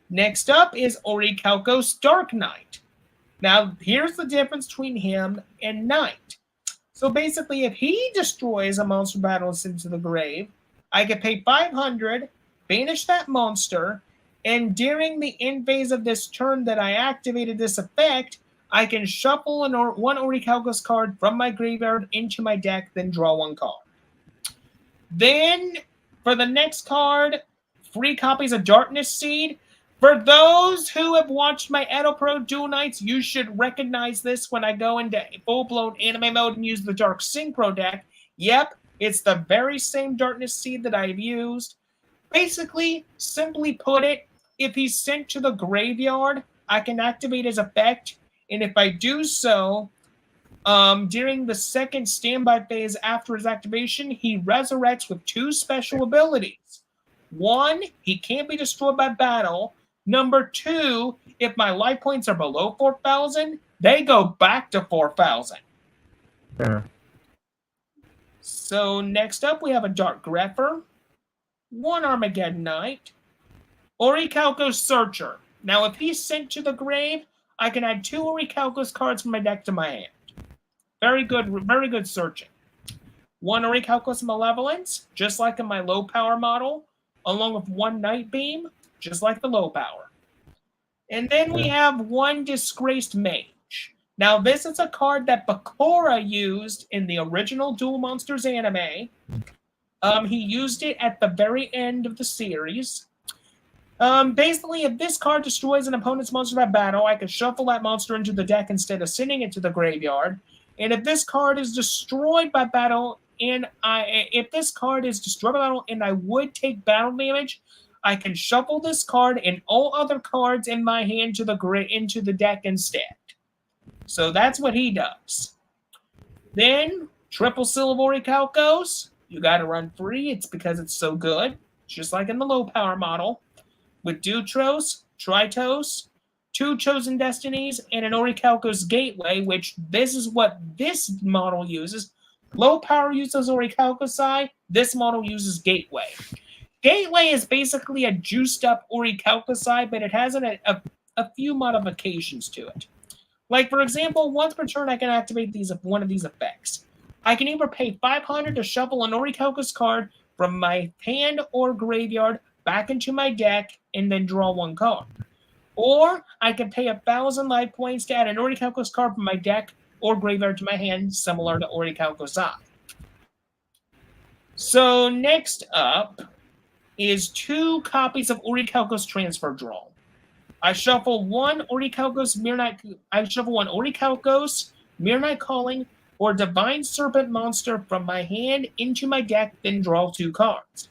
Next up is Orichalcos Dark Knight. Now, here's the difference between him and Knight. So basically, if he destroys a monster battle and sends to the grave, I can pay 500, banish that monster, and during the end phase of this turn that I activated this effect, I can shuffle one Orichalcos card from my graveyard into my deck, then draw 1 card. Then, for the next card, 3 copies of Darkness Seed. For those who have watched my Edo Pro Duel Nights, you should recognize this when I go into full-blown anime mode and use the Dark Synchro deck. Yep, it's the very same Darkness Seed that I've used. Basically, simply put it, if he's sent to the graveyard, I can activate his effect, and if I do so, during the second standby phase after his activation, he resurrects with 2 special abilities. 1, he can't be destroyed by battle. Number 2, if my life points are below 4,000, they go back to 4,000. Yeah. So next up, we have a Dark Grepher, 1 Armageddon Knight, Orichalcos Searcher. Now, if he's sent to the grave, I can add 2 Orichalcos cards from my deck to my hand. Very good searching. 1 Orichalcos Malevolence, just like in my low power model, along with 1 Night Beam, just like the low power. And then we have 1 Disgraced Mage. Now, this is a card that Bakura used in the original Duel Monsters anime. He used it at the very end of the series. Basically, if this card destroys an opponent's monster by battle, I can shuffle that monster into the deck instead of sending it to the graveyard. And if this card is destroyed by battle, and I would take battle damage, I can shuffle this card and all other cards in my hand into the deck instead. So that's what he does. Then, triple Seal of Orichalcos. You got to run free. It's because it's so good. Just like in the low power model. With Dutros, Tritos, 2 Chosen Destinies, and an Orichalcos Gateway, which this is what this model uses. Low power uses Orichalcos. This model uses Gateway. Gateway is basically a juiced up Orichalcos, but it has a few modifications to it. Like, for example, once per turn, I can activate one of these effects. I can either pay 500 to shuffle an Orichalcos card from my hand or graveyard back into my deck and then draw 1 card. Or I can pay 1,000 life points to add an Orichalcos card from my deck or graveyard to my hand, similar to Orichalcos Eye. So next up is 2 copies of Orichalcos Transfer Draw. I shuffle 1 Orichalcos Mirror Calling or Divine Serpent monster from my hand into my deck, then draw 2 cards.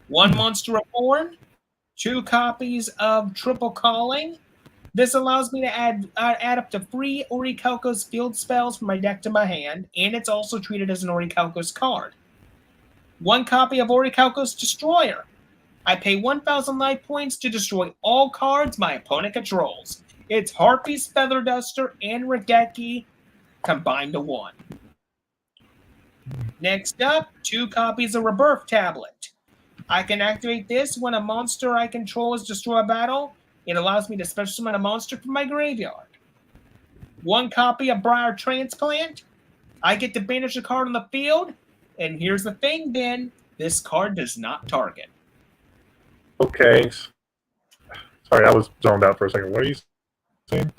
1 Monster Reborn, 2 copies of Triple Calling. This allows me to add up to 3 Orichalcos field spells from my deck to my hand, and it's also treated as an Orichalcos card. 1 copy of Orichalcos Destroyer. I pay 1,000 life points to destroy all cards my opponent controls. It's Harpy's Feather Duster and Radecki combined to 1. Next up, 2 copies of Rebirth Tablet. I can activate this when a monster I control is destroyed by battle. It allows me to special summon a monster from my graveyard. 1 copy of Briar Transplant. I get to banish a card on the field. And here's the thing, Ben. This card does not target. Okay. Sorry, I was zoned out for a second. What are you saying?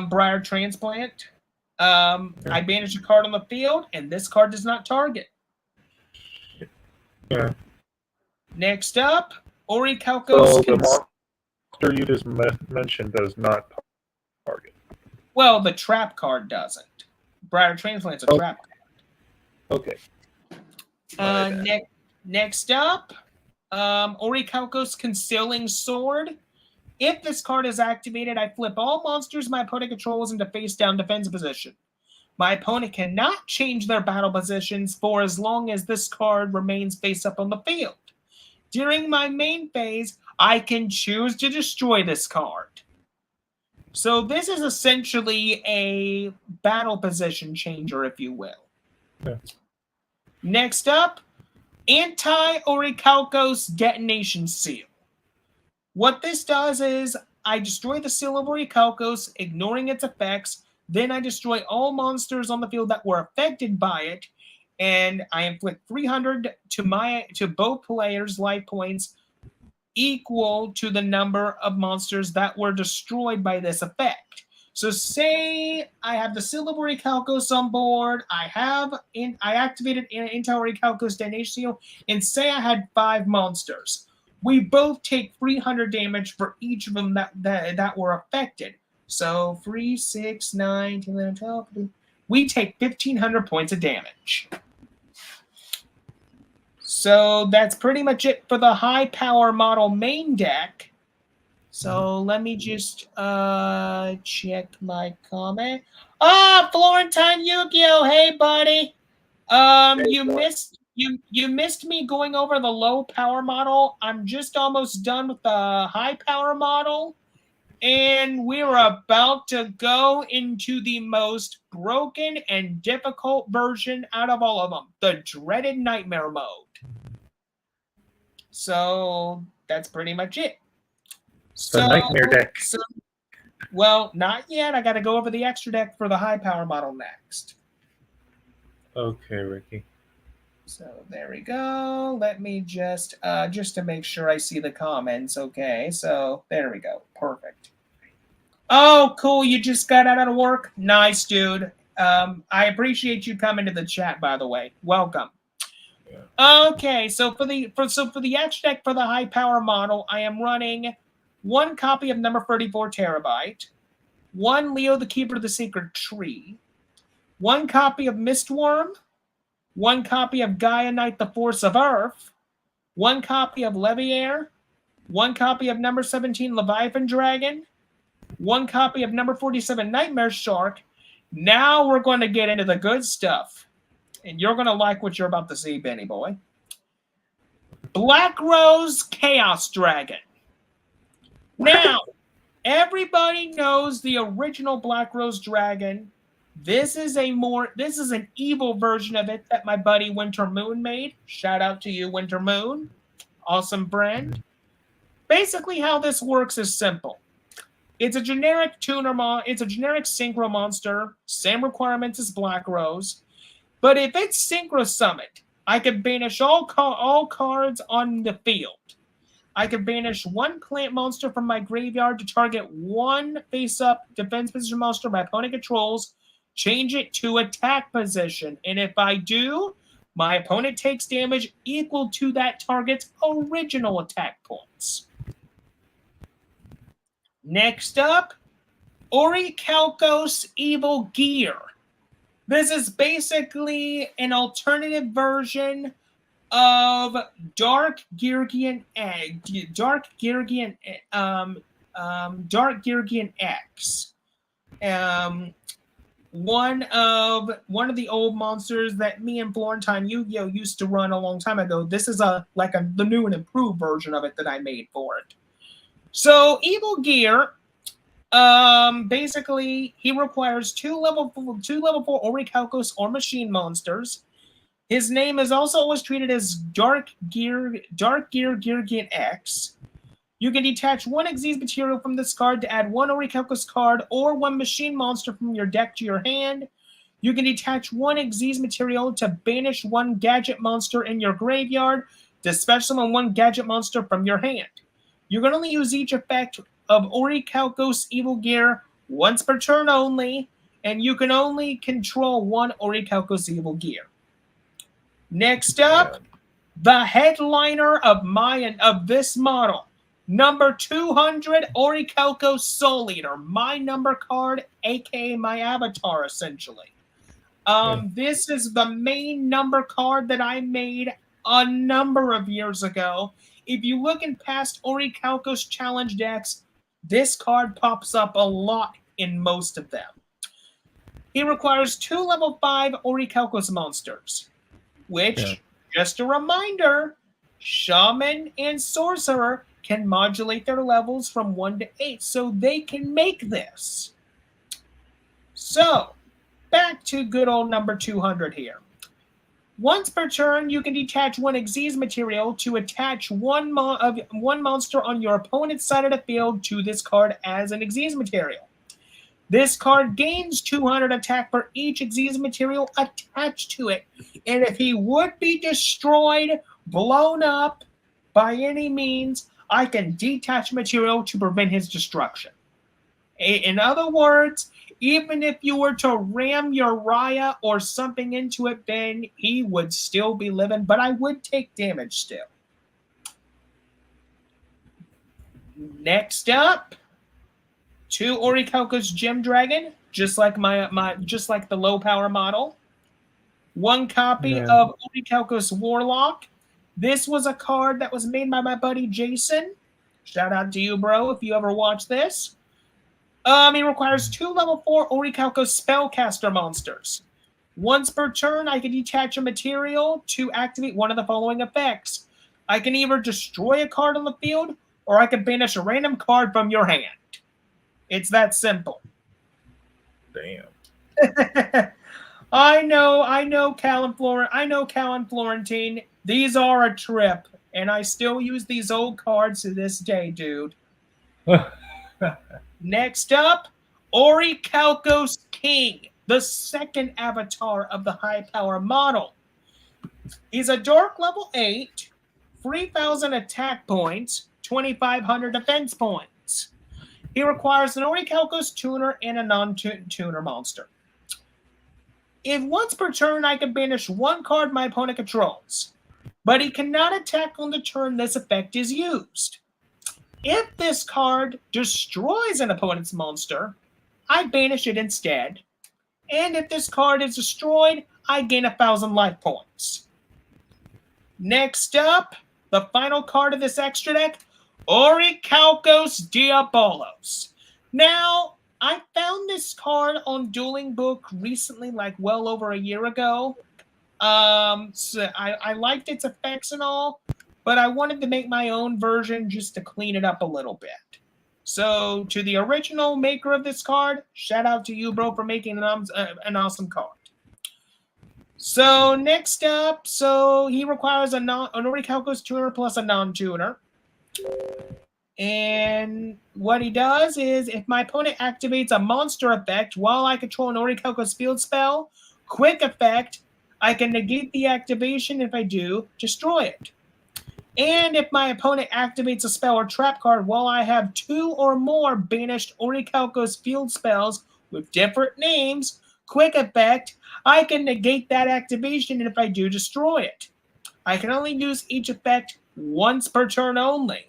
Briar Transplant. I banish a card on the field, and this card does not target. Yeah. Next up, Orichalcos. So the monster you just mentioned does not target. Well, the trap card doesn't. Briar Transplant's a trap card. Okay. Next up, Orichalcos Concealing Sword. If this card is activated, I flip all monsters my opponent controls into face-down defensive position. My opponent cannot change their battle positions for as long as this card remains face-up on the field. During my main phase, I can choose to destroy this card. So this is essentially a battle position changer, if you will. Yeah. Next up, Anti-Orichalcos Detonation Seal. What this does is I destroy the Seal of Orichalcos, ignoring its effects. Then I destroy all monsters on the field that were affected by it, and I inflict 300 to both players' life points, equal to the number of monsters that were destroyed by this effect. So say I have the Seal of Orichalcos on board, I activated Anti-Orichalcos Detonation Seal, and say I had 5 monsters. we both take 300 damage for each of them that were affected. So 3, 6, 9, 10, 11, 12. We take 1,500 points of damage. So that's pretty much it for the high power model main deck. So let me just check my comment. Florentine YGO, hey buddy. You missed me going over the low power model. I'm just almost done with the high power model. And we're about to go into the most broken and difficult version out of all of them, the dreaded nightmare mode. So that's pretty much it. The nightmare deck. Well, not yet. I got to go over the extra deck for the high power model next. Okay, Ricky. So there we go. Let me just to make sure I see the comments. Okay, so there we go. Perfect. Oh, cool. You just got out of work? Nice, dude. I appreciate you coming to the chat, by the way. Welcome. Yeah. Okay, so for the extra deck for the high power model, I am running 1 copy of number 34 Terabyte, 1 Leo the Keeper of the Sacred Tree, 1 copy of Mistworm, 1 copy of Gaia Knight, the Force of Earth, 1 copy of Leviair, 1 copy of number 17 Leviathan Dragon, 1 copy of number 47 Nightmare Shark. Now we're going to get into the good stuff. And you're going to like what you're about to see, Benny boy. Black Rose Chaos Dragon. Now, everybody knows the original Black Rose Dragon. This is an evil version of it that my buddy Winter Moon made. Shout out to you, Winter Moon. Awesome brand. Basically, how this works is simple. It's a generic it's a generic synchro monster. Same requirements as Black Rose. But if it's synchro summoned, I can banish all cards on the field. I can banish 1 plant monster from my graveyard to target 1 face-up defense position monster my opponent controls, change it to attack position. And if I do, my opponent takes damage equal to that target's original attack points. Next up, Orichalcos Evil Gear. This is basically an alternative version of Dark Girgian X. One of the old monsters that me and Florentine YGO used to run a long time ago. This is the new and improved version of it that I made for it. So Evil Gear, basically he requires 2 level 4 Orichalcos or machine monsters. His name is also always treated as Dark Gear Girgian X. You can detach 1 Xyz material from this card to add 1 Orichalcos card or 1 machine monster from your deck to your hand. You can detach 1 Xyz material to banish 1 gadget monster in your graveyard to special summon 1 gadget monster from your hand. You can only use each effect of Orichalcos Evil Gear once per turn only, and you can only control 1 Orichalcos Evil Gear. Next up, the headliner of this model, number 200 Orichalcos Soul Eater, my number card, aka my avatar, essentially. This is the main number card that I made a number of years ago. If you look in past Orichalcos Challenge decks, this card pops up a lot in most of them. He requires 2 level 5 Orichalcos monsters, which, just a reminder, Shaman and Sorcerer can modulate their levels from 1 to 8, so they can make this. So, back to good old number 200 here. Once per turn, you can detach 1 Xyz material to attach one monster on your opponent's side of the field to this card as an Xyz material. This card gains 200 attack for each Xyz material attached to it. And if he would be destroyed, blown up by any means, I can detach material to prevent his destruction. In other words, even if you were to ram Uriah or something into it, Ben, he would still be living, but I would take damage still. Next up, 2 Orichalcos Gem Dragon, just like the low power model. 1 copy of Orichalcos Warlock. This was a card that was made by my buddy Jason. Shout out to you, bro, if you ever watch this. It requires 2 level 4 Orichalcos Spellcaster monsters. Once per turn, I can detach a material to activate one of the following effects. I can either destroy a card on the field, or I can banish a random card from your hand. It's that simple. Damn. I know, Cal and Florentine. These are a trip, and I still use these old cards to this day, dude. Next up, Orichalcos King, the second avatar of the high power model. He's a dark level 8, 3,000 attack points, 2,500 defense points. He requires an Orichalcos tuner and a non-tuner monster. If once per turn, I can banish 1 card my opponent controls, but he cannot attack on the turn this effect is used. If this card destroys an opponent's monster, I banish it instead. And if this card is destroyed, I gain 1,000 life points. Next up, the final card of this extra deck, Orichalcos Diabolos. Now, I found this card on Duelingbook recently, like well over a year ago. So I liked its effects and all, but I wanted to make my own version just to clean it up a little bit. So, to the original maker of this card, shout out to you, bro, for making an awesome card. So, next up, he requires an Orichalcos tuner plus a non-tuner. And what he does is, if my opponent activates a monster effect while I control an Orichalcos field spell, quick effect, I can negate the activation. If I do, destroy it. And if my opponent activates a spell or trap card while I have 2 or more banished Orichalcos field spells with different names, quick effect, I can negate that activation, and if I do, destroy it. I can only use each effect once per turn only.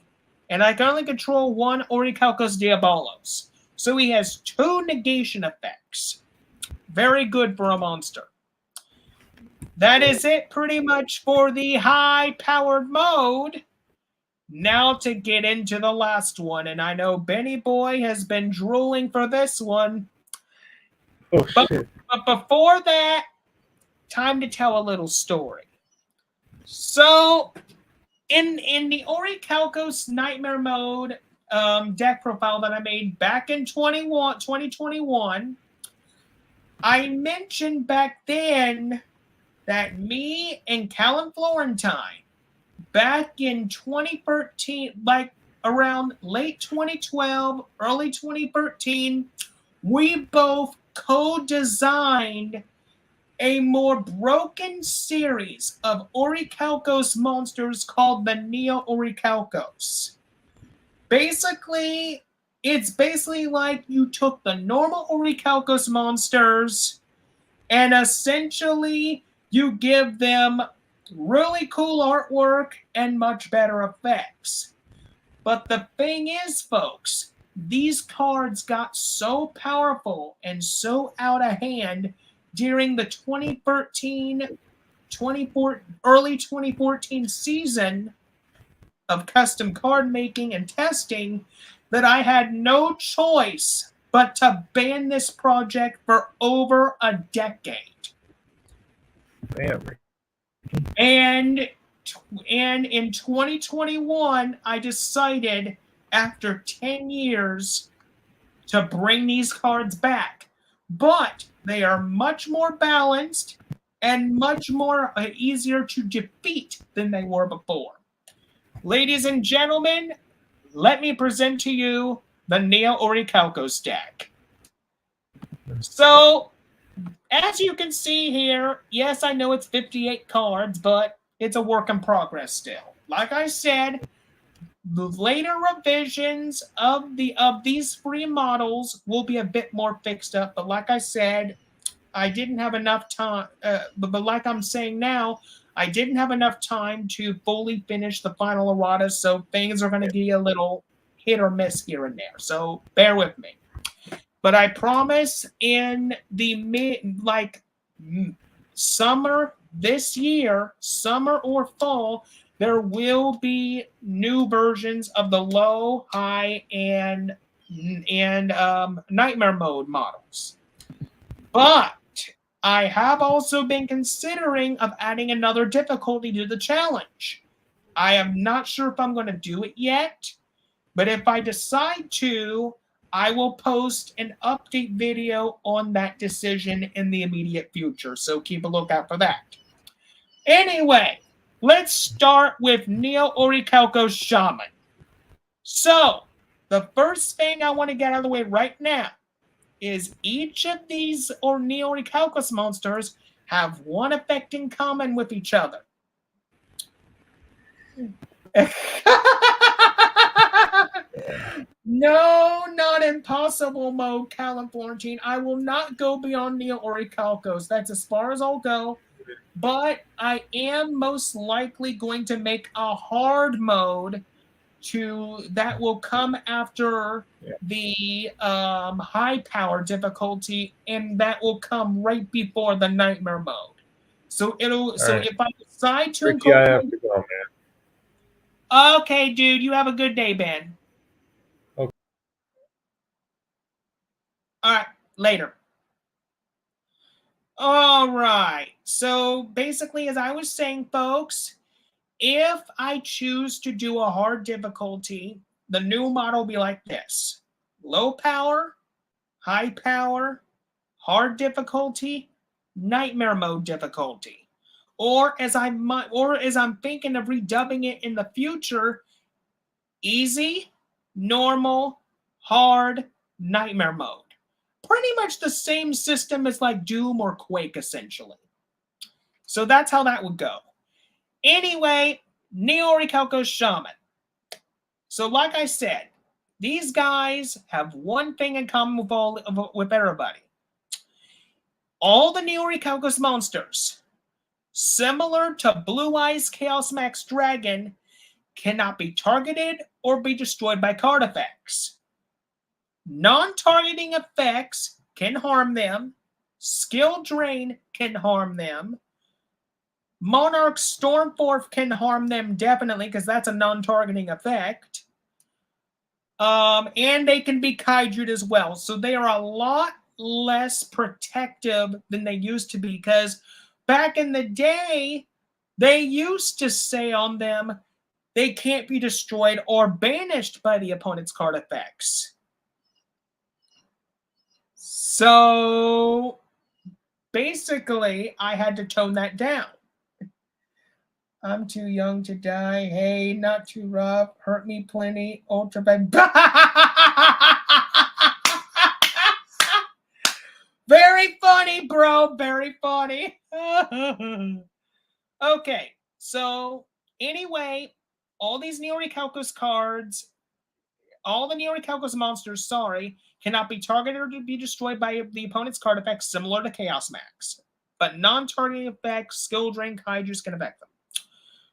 And I can only control 1 Orichalcos Diabolos. So he has 2 negation effects. Very good for a monster. That is it pretty much for the high-powered mode. Now to get into the last one. And I know Benny Boy has been drooling for this one. Oh, shit. But before that, time to tell a little story. So, in the Orichalcos Nightmare Mode deck profile that I made back in 2021, I mentioned back then that me and Callum Florentine, back in 2013, like around late 2012, early 2013, we both co-designed a more broken series of Orichalcos monsters called the Neo Orichalcos. Basically, it's like you took the normal Orichalcos monsters and essentially you give them really cool artwork and much better effects. But the thing is, folks, these cards got so powerful and so out of hand during the early 2014 season of custom card making and testing that I had no choice but to ban this project for over a decade. Damn. And in 2021, I decided after 10 years to bring these cards back. But they are much more balanced and much more easier to defeat than they were before. Ladies and gentlemen, let me present to you the Neo Orichalcos deck. So, as you can see here, yes, I know it's 58 cards, but it's a work in progress still. Like I said, the later revisions of these free models will be a bit more fixed up, but like I said, I didn't have enough time, but like I'm saying now, I didn't have enough time to fully finish the final errata, so things are going to be a little hit or miss here and there. So bear with me. But I promise in the summer this year, summer or fall, there will be new versions of the low, high, and nightmare mode models. But I have also been considering of adding another difficulty to the challenge. I am not sure if I'm going to do it yet, but if I decide to, I will post an update video on that decision in the immediate future, so keep a lookout for that. Anyway, let's start with Orichalcos Shaman. So, the first thing I want to get out of the way right now is each of these Orichalcos monsters have one effect in common with each other. No, not impossible mode, Callum Florentine. I will not go beyond Orichalcos. That's as far as I'll go. But I am most likely going to make a hard mode that will come after the high power difficulty, and that will come right before the nightmare mode. So if I decide to Ricky, I have to go, man. Okay, dude, you have a good day, Ben. Okay. All right, later. All right. So basically, as I was saying, folks, if I choose to do a hard difficulty, the new model will be like this: low power, high power, hard difficulty, nightmare mode difficulty. Or as I'm thinking of redubbing it in the future, easy, normal, hard, nightmare mode. Pretty much the same system as like Doom or Quake, essentially. So that's how that would go. Anyway, Orichalcos Shaman. So like I said, these guys have one thing in common with everybody. All the Orichalcos monsters, similar to Blue Eyes Chaos Max Dragon, cannot be targeted or be destroyed by card effects. Non-targeting effects can harm them. Skill Drain can harm them. Monarch Stormforth can harm them definitely, because that's a non-targeting effect. And they can be kaiju'd as well. So they are a lot less protective than they used to be, because back in the day, they used to say on them, they can't be destroyed or banished by the opponent's card effects. So basically, I had to tone that down. I'm too young to die. Hey, not too rough. Hurt me plenty. Ultra bad. Very funny, bro. Very funny. Okay, so anyway, all these Orichalcos cards, all the Orichalcos monsters, cannot be targeted or to be destroyed by the opponent's card effects, similar to Chaos Max. But non-targeting effects, skill drain, kaijus can affect them.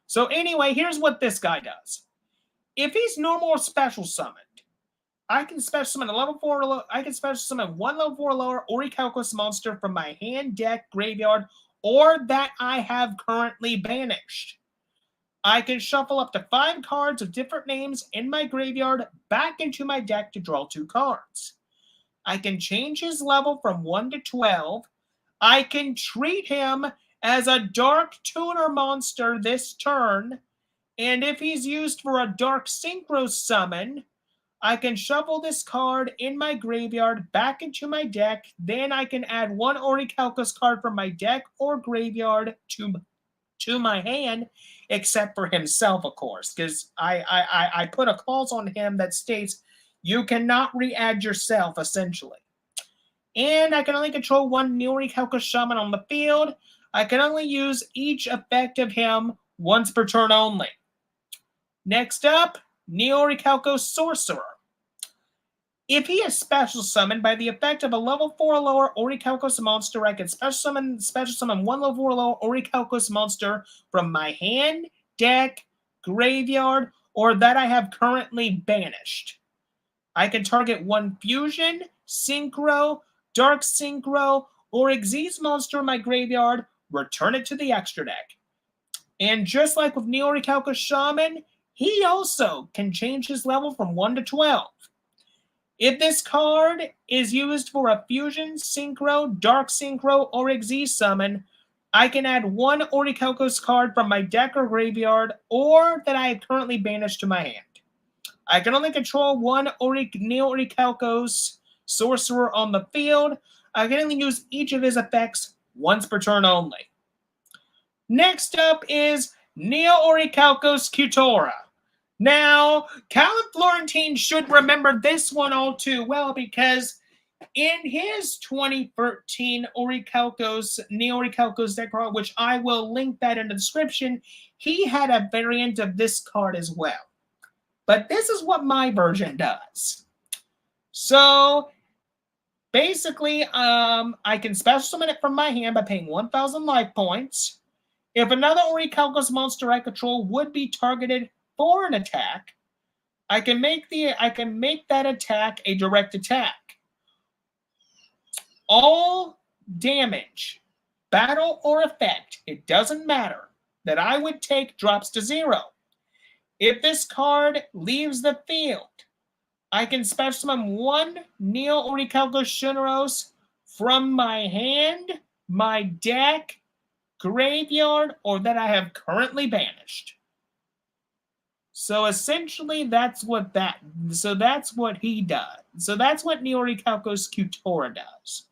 So anyway, here's what this guy does. If he's normal or special summoned, I can special summon a level 4. I can special summon one level 4 lower Orichalcos monster from my hand, deck, graveyard, or that I have currently banished. I can shuffle up to 5 cards of different names in my graveyard back into my deck to draw 2 cards. I can change his level from 1 to 12. I can treat him as a Dark Tuner monster this turn, and if he's used for a Dark Synchro summon, I can shuffle this card in my graveyard back into my deck. Then I can add 1 Orichalcos card from my deck or graveyard to my hand, except for himself, of course, because I put a clause on him that states you cannot re-add yourself, essentially. And I can only control 1 Orichalcos Shaman on the field. I can only use each effect of him once per turn only. Next up, Orichalcos Sorcerer. If he is special summoned by the effect of a level 4 or lower Orichalcos monster, I can special summon 1 level 4 or lower Orichalcos monster from my hand, deck, graveyard, or that I have currently banished. I can target one Fusion, Synchro, Dark Synchro, or Xyz monster in my graveyard, return it to the extra deck. And just like with Orichalcos Shaman, he also can change his level from 1 to 12. If this card is used for a Fusion, Synchro, Dark Synchro, or Xyz summon, I can add one Orichalcos card from my deck or graveyard, or that I have currently banished to my hand. I can only control one Orichalcos sorcerer on the field. I can only use each of his effects once per turn only. Next up is Orichalcos Shunoros. Now, Callum Florentine should remember this one all too well because in his 2013 Orichalcos deck profile, which I will link that in the description, he had a variant of this card as well. But this is what my version does. So, basically, I can special summon it from my hand by paying 1,000 life points. If another Orichalcos monster I control would be targeted for an attack, I can make that attack a direct attack. All damage, battle, or effect, it doesn't matter, that I would take drops to 0. If this card leaves the field, I can special summon one Orichalcos Shunoros from my hand, my deck, graveyard, or that I have currently banished. So essentially, that's what he does. So that's what Orichalcos Shunoros does.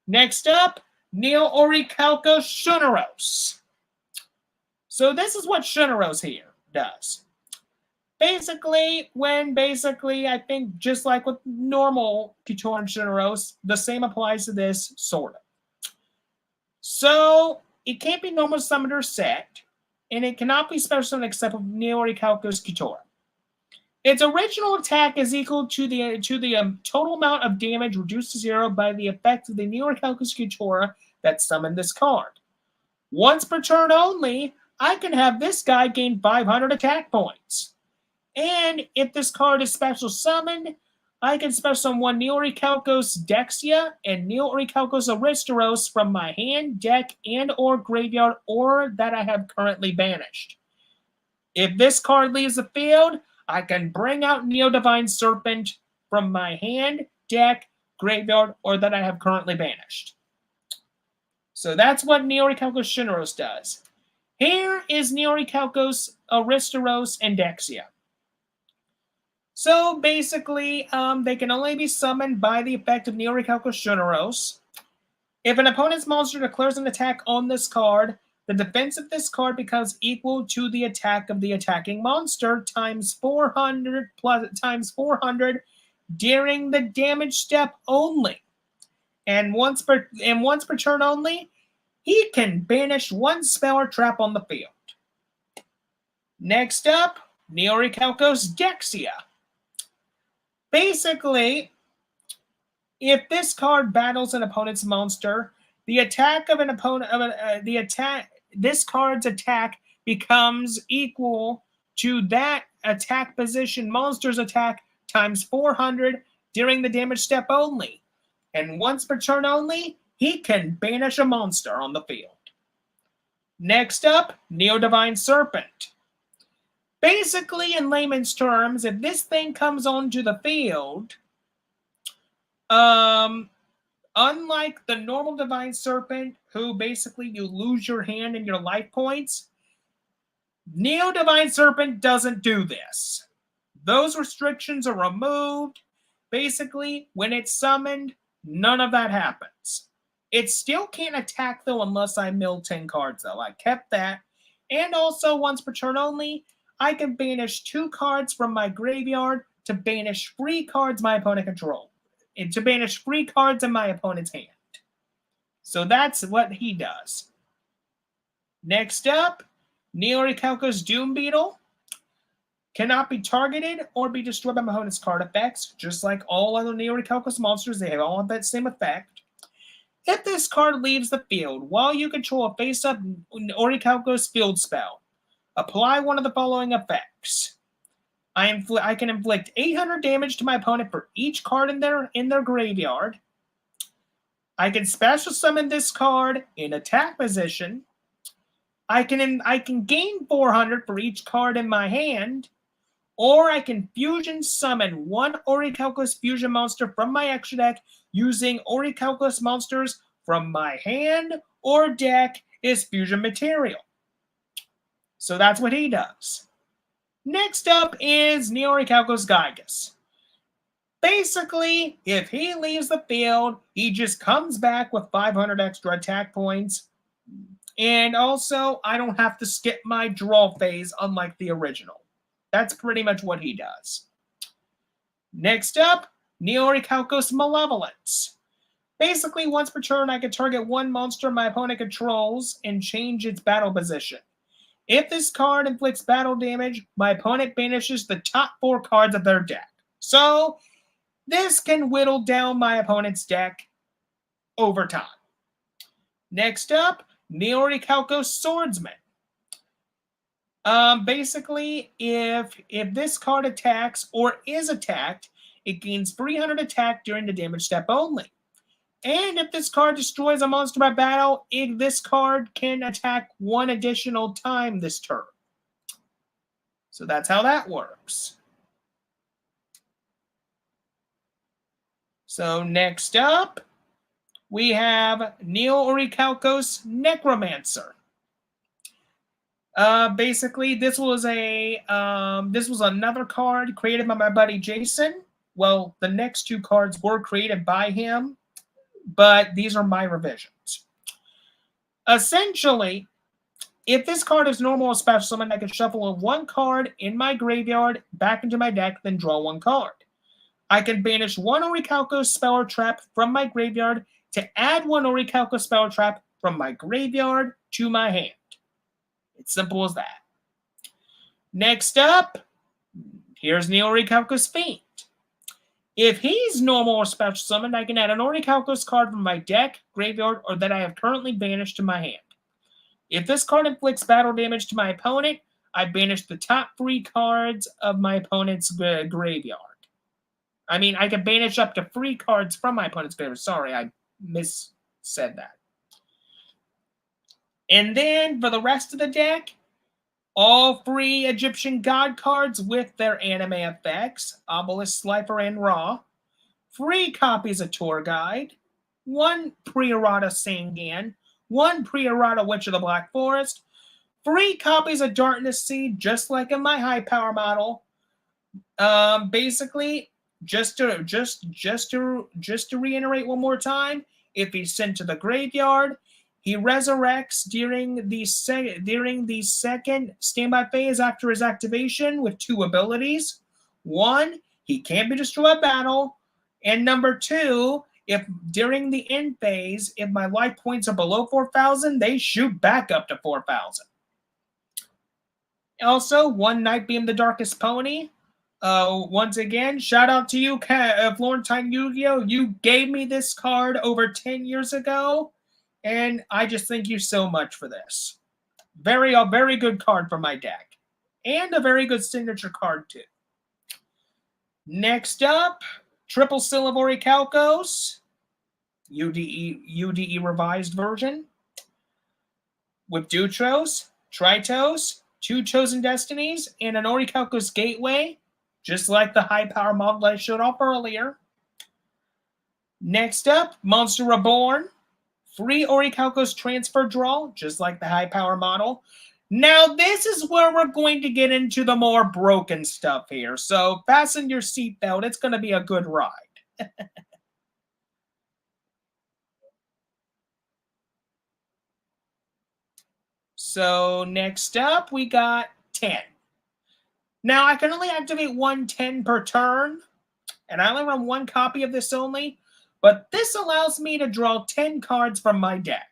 Next up, Orichalcos Shunoros. So this is what Shunoros here does. Basically, I think just like with normal Tutor and Shunoros, the same applies to this, sort of. So, it can't be normal summoned or set, and it cannot be special summoned except with Orichalcos Shunoros. Its original attack is equal to the total amount of damage reduced to 0 by the effect of the Orichalcos Shunoros that summoned this card. Once per turn only, I can have this guy gain 500 attack points. And if this card is special summoned, I can special summon one Orichalcos Dexia and Orichalcos Shunoros from my hand, deck, and or graveyard, or that I have currently banished. If this card leaves the field, I can bring out Divine Serpent from my hand, deck, graveyard, or that I have currently banished. So that's what Orichalcos Shunoros does. Here is Orichalcos Shunoros and Dexia. So basically, they can only be summoned by the effect of Orichalcos Shunoros. If an opponent's monster declares an attack on this card, the defense of this card becomes equal to the attack of the attacking monster times 400 during the damage step only. And once per turn only, he can banish one spell or trap on the field. Next up, Orichalcos Dexia. Basically, if this card battles an opponent's monster, this card's attack becomes equal to that attack position monster's attack times 400 during the damage step only. And once per turn only, he can banish a monster on the field. Next up, Divine Serpent. Basically, in layman's terms, if this thing comes onto the field, unlike the normal Divine Serpent, who basically you lose your hand and your life points, Divine Serpent doesn't do this. Those restrictions are removed. Basically, when it's summoned, none of that happens. It still can't attack, though, unless I mill 10 cards, though. I kept that. And also, once per turn only, I can banish 2 cards from my graveyard to banish 3 cards my opponent controls. And to banish 3 cards in my opponent's hand. So that's what he does. Next up, Orichalcos Doom Beetle. Cannot be targeted or be destroyed by my opponent's card effects. Just like all other Orichalcos monsters, they all have that same effect. If this card leaves the field while you control a face-up Orichalcos field spell, apply one of the following effects. I can inflict 800 damage to my opponent for each card in their graveyard. I can special summon this card in attack position. I can gain 400 for each card in my hand, or I can fusion summon one Orichalcos fusion monster from my extra deck using Orichalcos monsters from my hand or deck as fusion material. So that's what he does. Next up is Orichalcos Gygus. Basically, if he leaves the field, he just comes back with 500 extra attack points. And also, I don't have to skip my draw phase, unlike the original. That's pretty much what he does. Next up, Orichalcos Malevolence. Basically, once per turn, I can target one monster my opponent controls and change its battle position. If this card inflicts battle damage, my opponent banishes the top 4 cards of their deck. So, this can whittle down my opponent's deck over time. Next up, Orichalcos Swordsman. Basically, if this card attacks or is attacked, it gains 300 attack during the damage step only. And if this card destroys a monster by battle, this card can attack one additional time this turn. So that's how that works. So next up, we have Orichalcos Necromancer. Basically, this was another card created by my buddy Jason. Well, the next 2 cards were created by him, but these are my revisions. Essentially, if this card is normal or special summon, I can shuffle 1 card in my graveyard back into my deck, then draw 1 card. I can banish 1 Orichalcos spell or trap from my graveyard to add 1 Orichalcos spell or trap from my graveyard to my hand. It's simple as that. Next up, here's Orichalcos Fiend. If he's normal or special summoned, I can add an Orichalcos card from my deck, graveyard, or that I have currently banished to my hand. If this card inflicts battle damage to my opponent, I banish the top 3 cards of my opponent's graveyard. I mean, I can banish up to 3 cards from my opponent's graveyard. Sorry, I missaid that. And then, for the rest of the deck, all 3 Egyptian god cards with their anime effects, Obelisk, Slifer, and Ra. 3 copies of Tour Guide. 1 pre-errata Sangan. 1 pre-errata Witch of the Black Forest. 3 copies of Darkness Seed, just like in my high power model. Basically, just to reiterate one more time, if he's sent to the graveyard, he resurrects during the second standby phase after his activation with 2 abilities. 1, he can't be destroyed by battle. And number 2, if during the end phase, if my life points are below 4,000, they shoot back up to 4,000. Also, 1 Nightbeam the Darkest Pony. Once again, shout out to you, Florentine YGO. You gave me this card over 10 years ago, and I just thank you so much for this. A very good card for my deck, and a very good signature card too. Next up, Triple Seal of Orichalcos, UDE revised version, with Dutros, Tritos, 2 Chosen Destinies, and an Orichalcos Gateway, just like the high power model I showed off earlier. Next up, Monster Reborn. 3 Orichalcos Transfer Draw, just like the high power model. Now, this is where we're going to get into the more broken stuff here. So, fasten your seatbelt. It's going to be a good ride. So, next up, we got 10. Now, I can only activate 1 10 per turn, and I only run 1 copy of this only, but this allows me to draw 10 cards from my deck.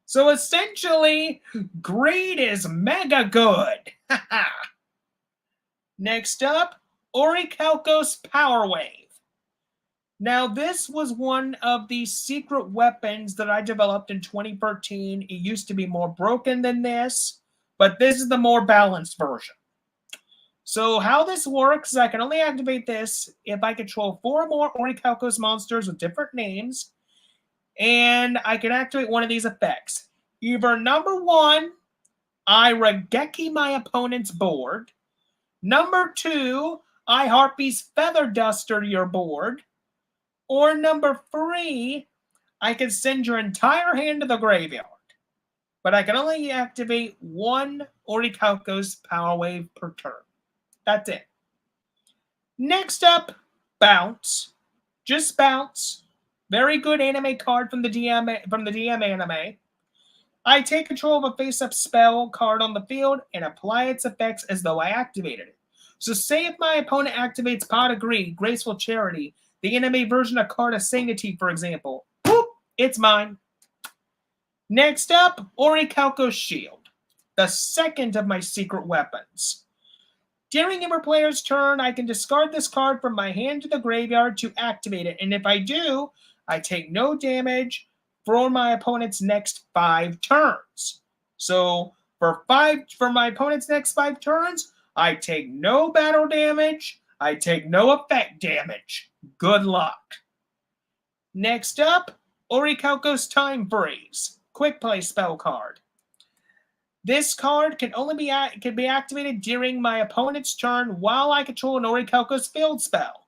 So essentially, greed is mega good. Next up, Orichalcos Power Wave. Now, this was one of the secret weapons that I developed in 2013. It used to be more broken than this, but this is the more balanced version. So how this works is I can only activate this if I control 4 more Orichalcos monsters with different names, and I can activate one of these effects. Either number 1, I Regeki my opponent's board. Number 2, I Harpy's Feather Duster your board. Or number 3, I can send your entire hand to the graveyard. But I can only activate 1 Orichalcos Power Wave per turn. That's it. Next up, Bounce. Just Bounce. Very good anime card from the DM anime. I take control of a face-up spell card on the field and apply its effects as though I activated it. So say if my opponent activates Pot of Greed, Graceful Charity, the anime version of Card of Sanity, for example, whoop, it's mine. Next up, Orichalcos Shield, the second of my secret weapons. During every player's turn, I can discard this card from my hand to the graveyard to activate it, and if I do, I take no damage for my opponent's next 5 turns. So for my opponent's next 5 turns, I take no battle damage, I take no effect damage. Good luck. Next up, Orichalcos Time Freeze, quick play spell card. This card can be activated during my opponent's turn while I control an Orichalcos field spell.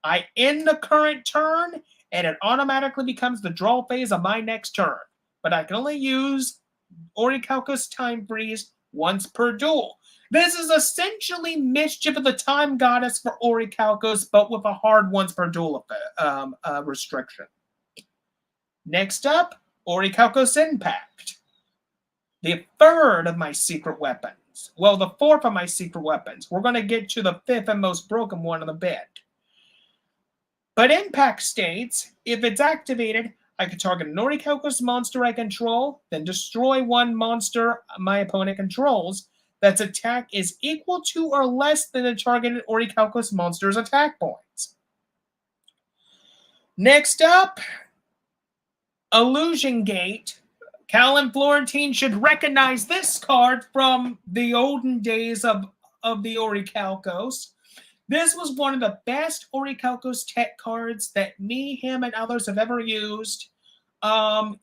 I end the current turn, and it automatically becomes the draw phase of my next turn. But I can only use Orichalcos Time Freeze once per duel. This is essentially Mischief of the Time Goddess for Orichalcos, but with a hard once per duel restriction. Next up, Orichalcos Impact. The third of my secret weapons. Well, the fourth of my secret weapons. We're going to get to the fifth and most broken one in a bit. But Impact states, if it's activated, I can target an Orichalcos monster I control, then destroy 1 monster my opponent controls. That's attack is equal to or less than the targeted Orichalcos monster's attack points. Next up, Illusion Gate. Cal and Florentine should recognize this card from the olden days of the Orichalcos. This was one of the best Orichalcos tech cards that me, him, and others have ever used.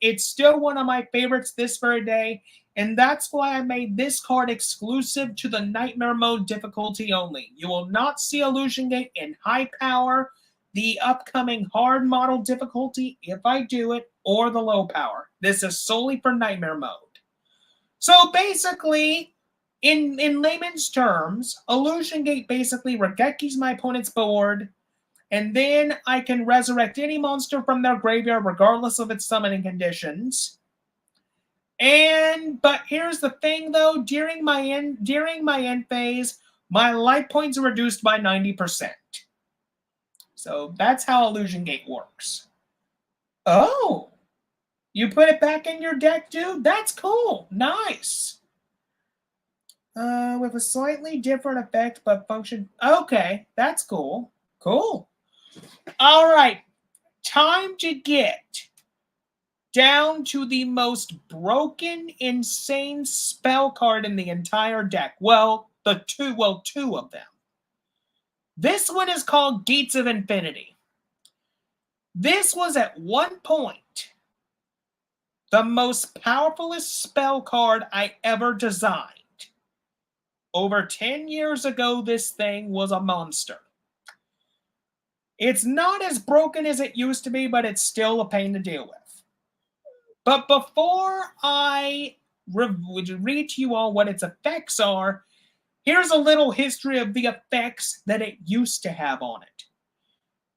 It's still one of my favorites this very day, and that's why I made this card exclusive to the Nightmare Mode difficulty only. You will not see Illusion Gate in high power, the upcoming hard model difficulty, if I do it, or the low power. This is solely for Nightmare Mode. So basically, in layman's terms, Illusion Gate basically regekis my opponent's board, and then I can resurrect any monster from their graveyard regardless of its summoning conditions. But here's the thing though, during my end phase, my life points are reduced by 90%. So that's how Illusion Gate works. Oh, you put it back in your deck, dude? That's cool. Nice. With a slightly different effect, but function. Okay, that's cool. Cool. All right. Time to get down to the most broken, insane spell card in the entire deck. Well, two of them. This one is called Gates of Infinity. This was at one point the most powerfulest spell card I ever designed. Over 10 years ago, this thing was a monster. It's not as broken as it used to be, but it's still a pain to deal with. But before I read to you all what its effects are, here's a little history of the effects that it used to have on it.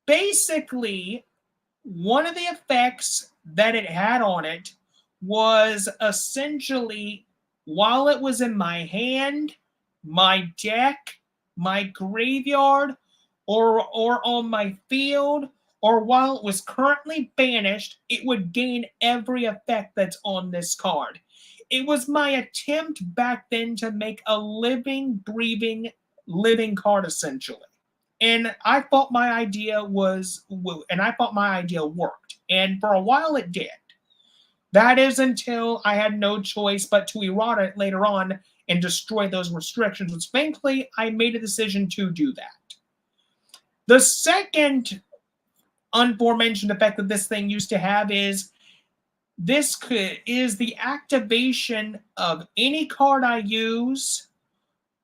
Basically, one of the effects that it had on it was essentially, while it was in my hand, my deck, my graveyard, or on my field, or while it was currently banished, it would gain every effect that's on this card. It was my attempt back then to make a living, breathing, living card, essentially. And I thought my idea worked. And for a while it did. That is until I had no choice but to errata it later on and destroy those restrictions, which thankfully I made a decision to do that. The second aforementioned effect that this thing used to have is the activation of any card I use,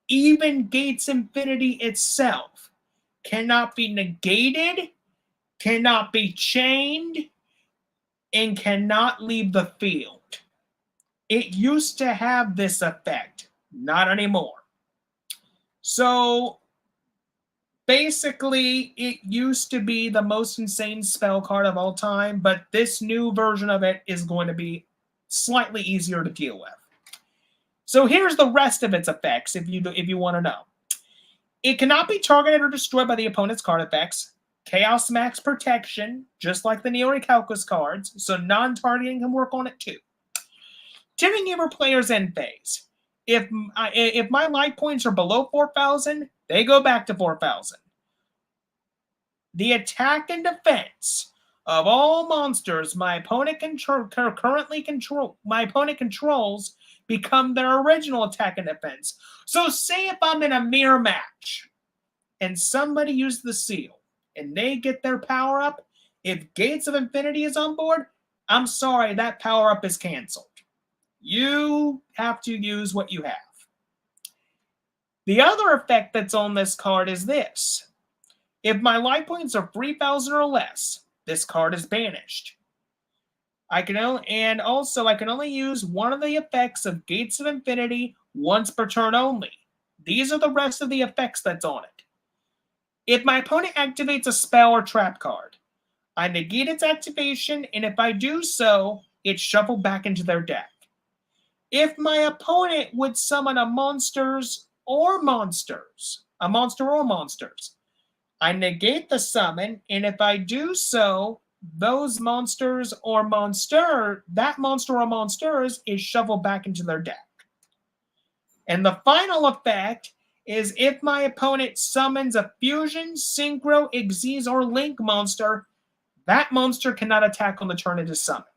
even Gates Infinity itself, cannot be negated, cannot be chained, and cannot leave the field. It used to have this effect, not anymore. So basically, it used to be the most insane spell card of all time, but this new version of it is going to be slightly easier to deal with. So here's the rest of its effects if you want to know. It cannot be targeted or destroyed by the opponent's card effects. Chaos Max Protection, just like the Orichalcos cards, so non-targeting can work on it too. Tipping over player's end phase. If my life points are below 4,000, they go back to 4,000. The attack and defense of all monsters my opponent controls become their original attack and defense. So say if I'm in a mirror match and somebody uses the seal and they get their power up, if Gates of Infinity is on board, I'm sorry, that power up is canceled. You have to use what you have. The other effect that's on this card is this. If my life points are 3,000 or less, this card is banished. I can only use one of the effects of Gates of Infinity once per turn only. These are the rest of the effects that's on it. If my opponent activates a spell or trap card, I negate its activation, and if I do so, it's shuffled back into their deck. If my opponent would summon a monster or monsters, I negate the summon, and if I do so, those monsters or that monster or monsters is shuffled back into their deck. And the final effect is if my opponent summons a fusion, synchro, Xyz, or link monster, that monster cannot attack on the turn it is summoned.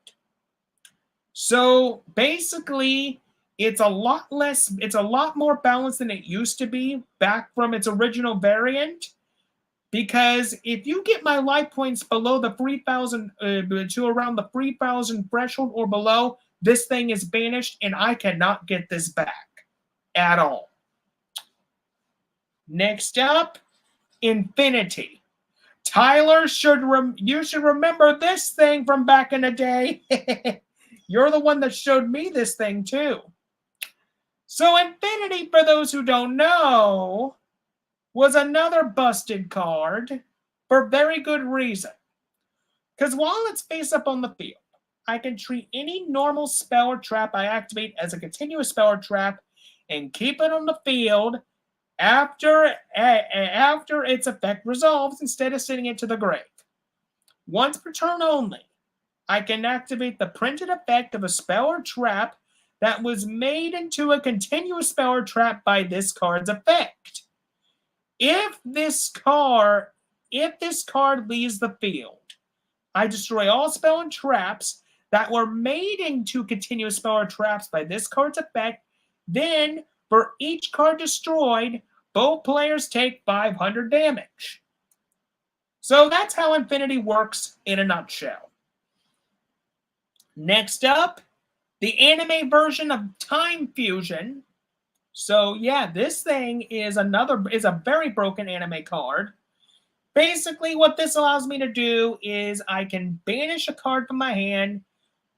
So basically, it's a lot more balanced than it used to be back from its original variant. Because if you get my life points below the 3,000 to around the 3,000 threshold or below, this thing is banished and I cannot get this back at all. Next up, Infinity. Tyler, you should remember this thing from back in the day. You're the one that showed me this thing too. So Infinity, for those who don't know, was another busted card for very good reason. Because while it's face up on the field, I can treat any normal spell or trap I activate as a continuous spell or trap and keep it on the field after its effect resolves instead of sending it to the grave. Once per turn only, I can activate the printed effect of a spell or trap that was made into a continuous spell or trap by this card's effect. If this card leaves the field, I destroy all spell and traps that were made into continuous spell or traps by this card's effect. Then, for each card destroyed, both players take 500 damage. So that's how Infinity works in a nutshell. Next up, the anime version of Time Fusion. So yeah, this thing is a very broken anime card. Basically, what this allows me to do is I can banish a card from my hand,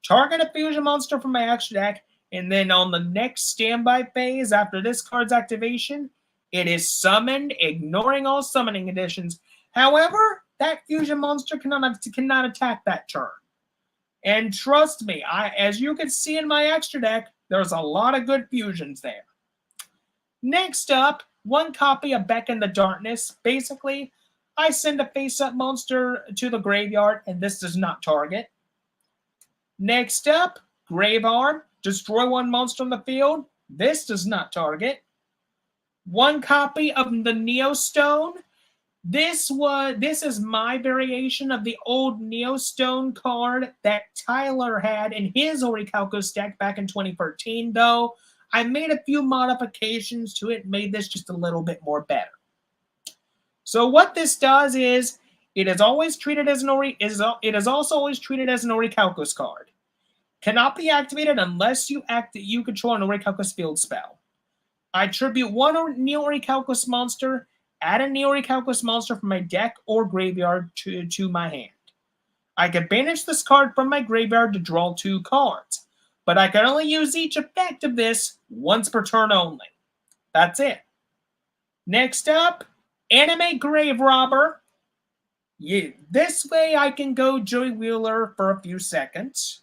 target a fusion monster from my extra deck, and then on the next standby phase after this card's activation, it is summoned, ignoring all summoning conditions. However, that fusion monster cannot attack that turn. And trust me, as you can see in my extra deck, there's a lot of good fusions there. Next up, one copy of Beck in the Darkness. Basically, I send a face-up monster to the graveyard, and this does not target. Next up, Gravearm. Destroy one monster on the field. This does not target. One copy of the Neostone. This is my variation of the old Neostone card that Tyler had in his Orichalcos deck back in 2013, though. I made a few modifications to it, made this just a little bit more better. So what this does is, it is always treated as it is also always treated as an Orichalcos card. Cannot be activated unless you control an Orichalcos field spell. I tribute one Neo-Orichalcos monster, add a Neo-Orichalcos monster from my deck or graveyard to my hand. I can banish this card from my graveyard to draw 2 cards, but I can only use each effect of this once per turn only. That's it. Next up, Anime Grave Robber. Yeah, this way I can go Joey Wheeler for a few seconds.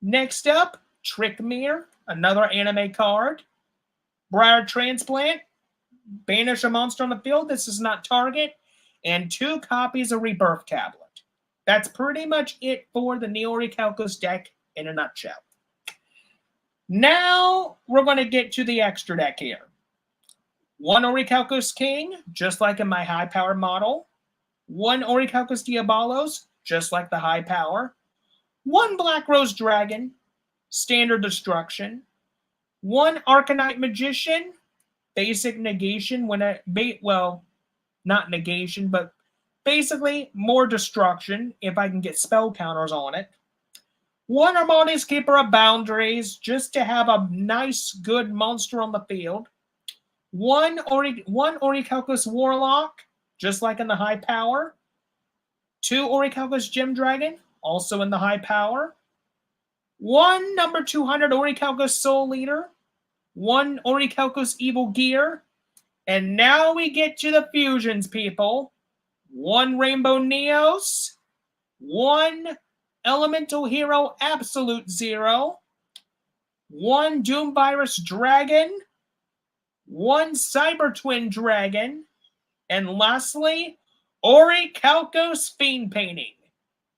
Next up, Trickmere, another anime card. Briar Transplant, banish a monster on the field. This is not target. And 2 copies of Rebirth Tablet. That's pretty much it for the Neo-Orichalcos deck in a nutshell. Now we're going to get to the extra deck here. 1 Orichalcos King, just like in my high power model. 1 Orichalcos Diabolos, just like the high power. 1 Black Rose Dragon, standard destruction. 1 Arcanite Magician, basic negation well, not negation, but basically more destruction if I can get spell counters on it. 1 Armani's Keeper of Boundaries, just to have a nice, good monster on the field. 1 Orichalcos Warlock, just like in the high power. 2 Orichalcos Gem Dragon, also in the high power. 1 number 200 Orichalcos Soul Leader. 1 Orichalcos Evil Gear. And now we get to the fusions, people. 1 Rainbow Neos. 1 Elemental Hero Absolute Zero. 1 Doom Virus Dragon. 1 Cyber Twin Dragon. And lastly, Orichalcos Fiend Painting.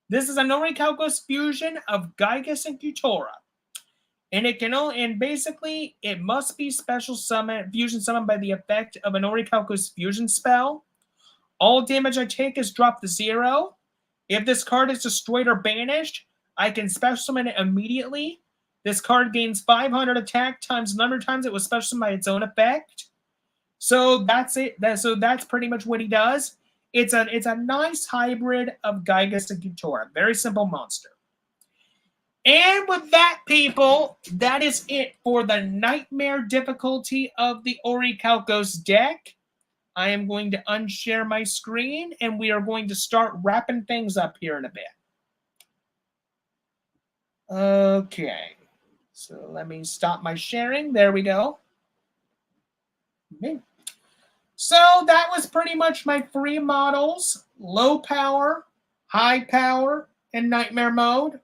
This is an Orichalcos fusion of Gygas and Kutora. And basically it must be fusion summoned by the effect of an Orichalcos fusion spell. All damage I take is dropped to 0. If this card is destroyed or banished, I can special summon it immediately. This card gains 500 attack times the number of times it was special summoned by its own effect. So that's it. So that's pretty much what he does. It's a nice hybrid of Gygas and Kutora. Very simple monster. And with that, people, that is it for the nightmare difficulty of the Orichalcos deck. I am going to unshare my screen, and we are going to start wrapping things up here in a bit. Okay. So let me stop my sharing. There we go. Okay. So that was pretty much my 3 models: low power, high power, and nightmare mode.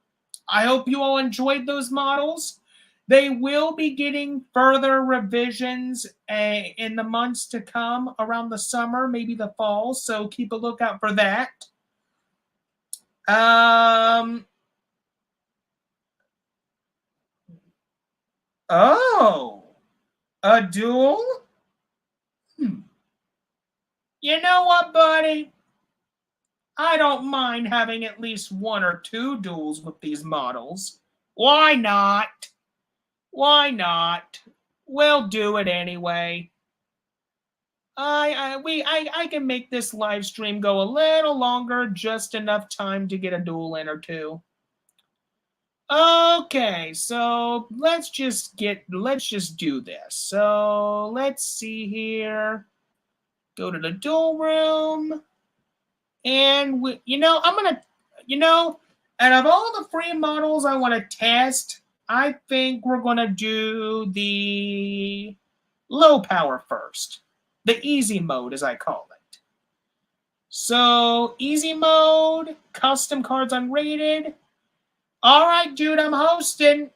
I hope you all enjoyed those models. They will be getting further revisions in the months to come around the summer, maybe the fall, so keep a lookout for that. Oh, a duel? You know what, buddy? I don't mind having at least 1 or 2 duels with these models. Why not? Why not? We'll do it anyway. I can make this live stream go a little longer, just enough time to get a duel in or 2. Okay, so let's just do this. So let's see here. Go to the duel room. And, out of all the free models I want to test, I think we're going to do the low power first. The easy mode, as I call it. So, easy mode, custom cards unrated. All right, dude, I'm hosting.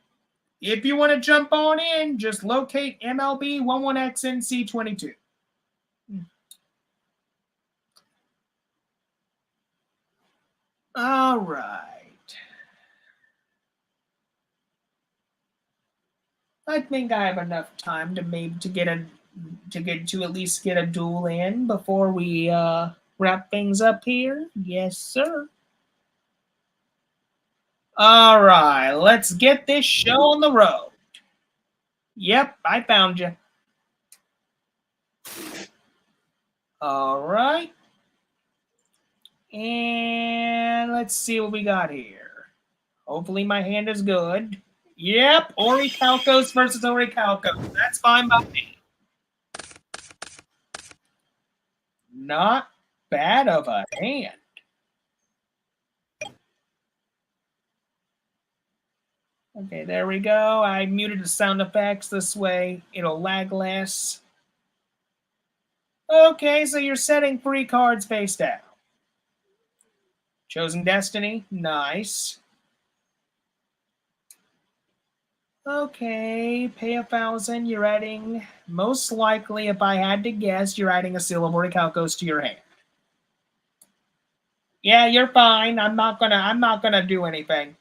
If you want to jump on in, just locate MLB 11XNC22. All right. I think I have enough time to at least get a duel in before we wrap things up here. Yes, sir. All right, let's get this show on the road. Yep, I found you. All right. And let's see what we got here. Hopefully my hand is good. Yep, Orichalcos versus Orichalcos. That's fine by me. Not bad of a hand. Okay, there we go. I muted the sound effects. This way it'll lag less. Okay, so you're setting 3 cards face down. Chosen Destiny, nice. Okay, pay 1,000. You're adding, most likely, if I had to guess, you're adding a Seal of Orichalcos to your hand. Yeah, you're fine. I'm not gonna do anything.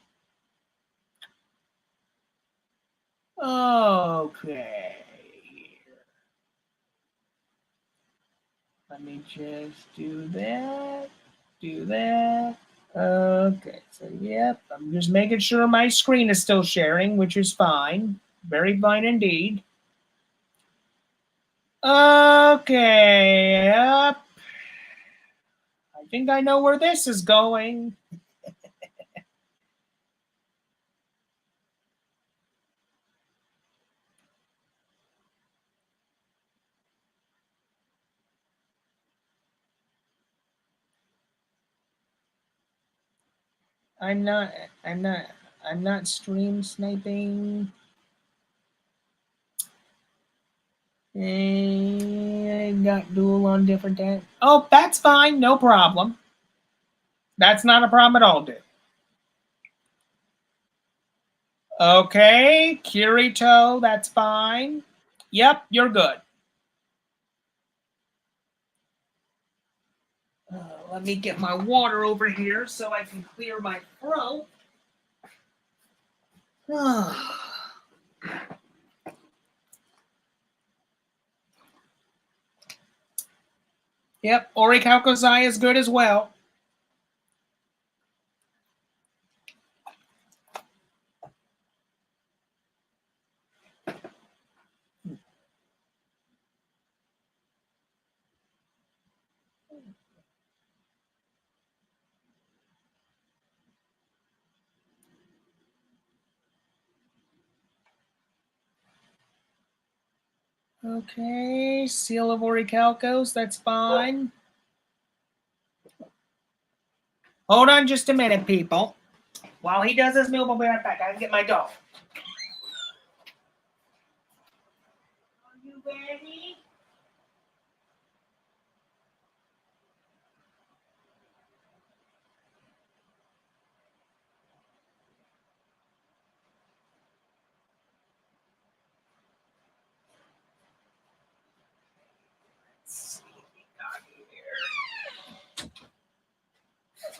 Okay. Let me just do that. Do that. Okay, so yep, I'm just making sure my screen is still sharing, which is fine. Very fine indeed. Okay, yep. I think I know where this is going. I'm not stream sniping. I got duel on different tabs. Oh, that's fine, no problem. That's not a problem at all, dude. Okay, Kirito, that's fine. Yep, you're good. Let me get my water over here so I can clear my throat. Yep, Orichalcos Eye is good as well. Okay, Seal of Orichalcos, that's fine. Hold on just a minute, people. While he does his move, I'll be right back. I can get my dog. Are you ready?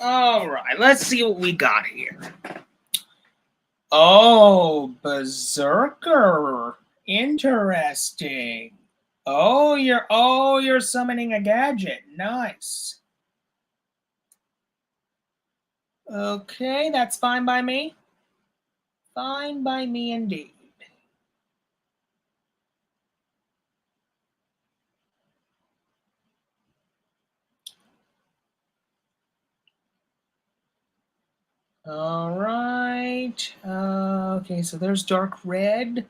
All right, let's see what we got here. Oh, Berserker. Interesting. Oh, you're summoning a gadget. Nice. Okay, that's fine by me. Fine by me indeed. All right. Okay, so there's dark red.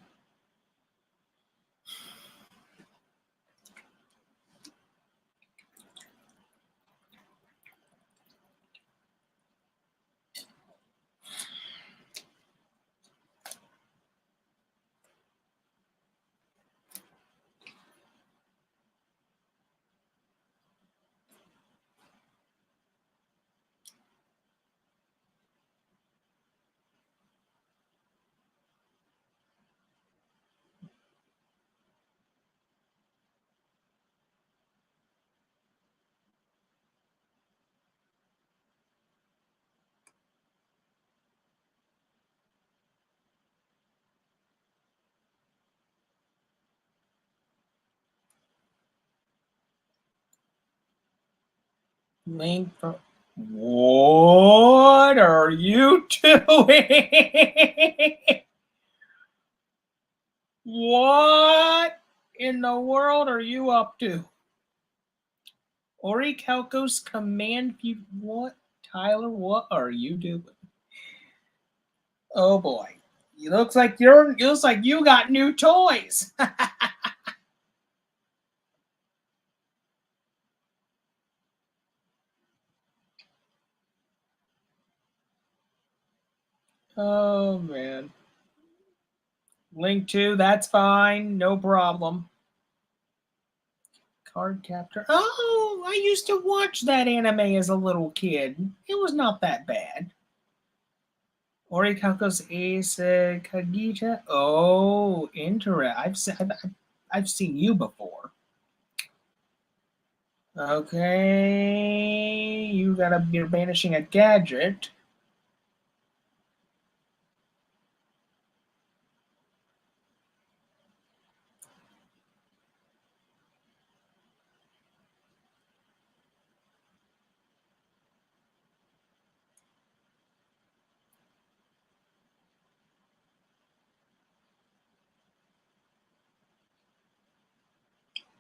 Link for what are you doing? What in the world are you up to? Orichalcos command view. What, Tyler? What are you doing? Oh boy, it looks like you got new toys. Oh man. Link 2, that's fine, no problem. Card captor. Oh, I used to watch that anime as a little kid. It was not that bad. Orichalcos Ace Kagita. Oh, interesting. I've seen you before. Okay, you're banishing a gadget.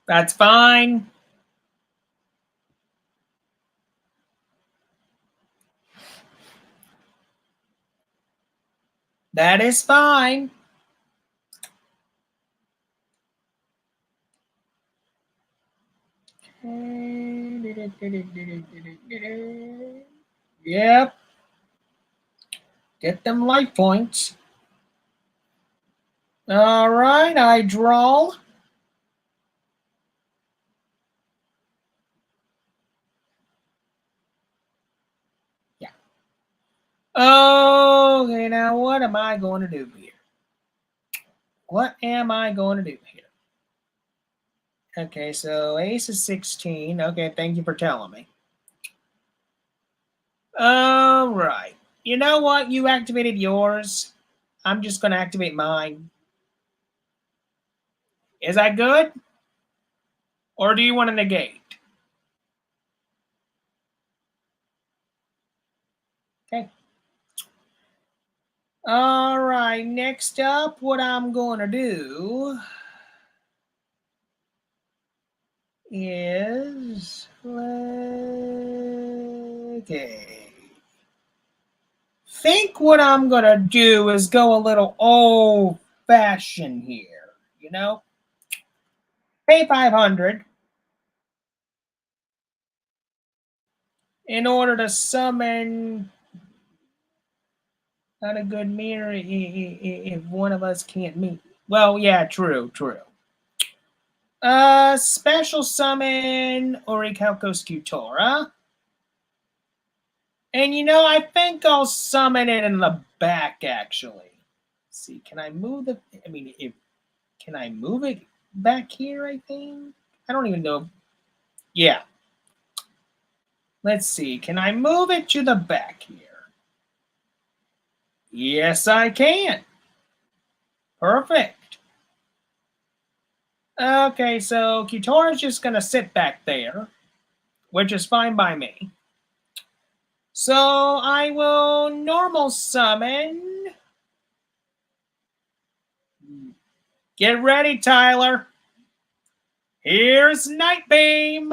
That's fine. That is fine. Yep. Get them life points. All right, I draw. Yeah. Okay, now what am I going to do here? What am I going to do here? Okay, so ace is 16. Okay, thank you for telling me. All right. You know what? You activated yours. I'm just going to activate mine. Is that good? Or do you want to negate? Okay. All right. Next up, what I'm going to do is... Okay. Think what I'm going to do is go a little old-fashioned here, you know? Pay 500 in order to summon not a good mirror if one of us can't meet. Well, yeah, true. Special summon Orichalcos Shunoros. And you know, I think I'll summon it in the back, actually. Let's see, can I move the... can I move it back here, I think? I don't even know. Yeah. Let's see, can I move it to the back here? Yes, I can. Perfect. Okay, so Shunoros just going to sit back there, which is fine by me. So I will normal summon. Get ready, Tyler. Here's Night Beam.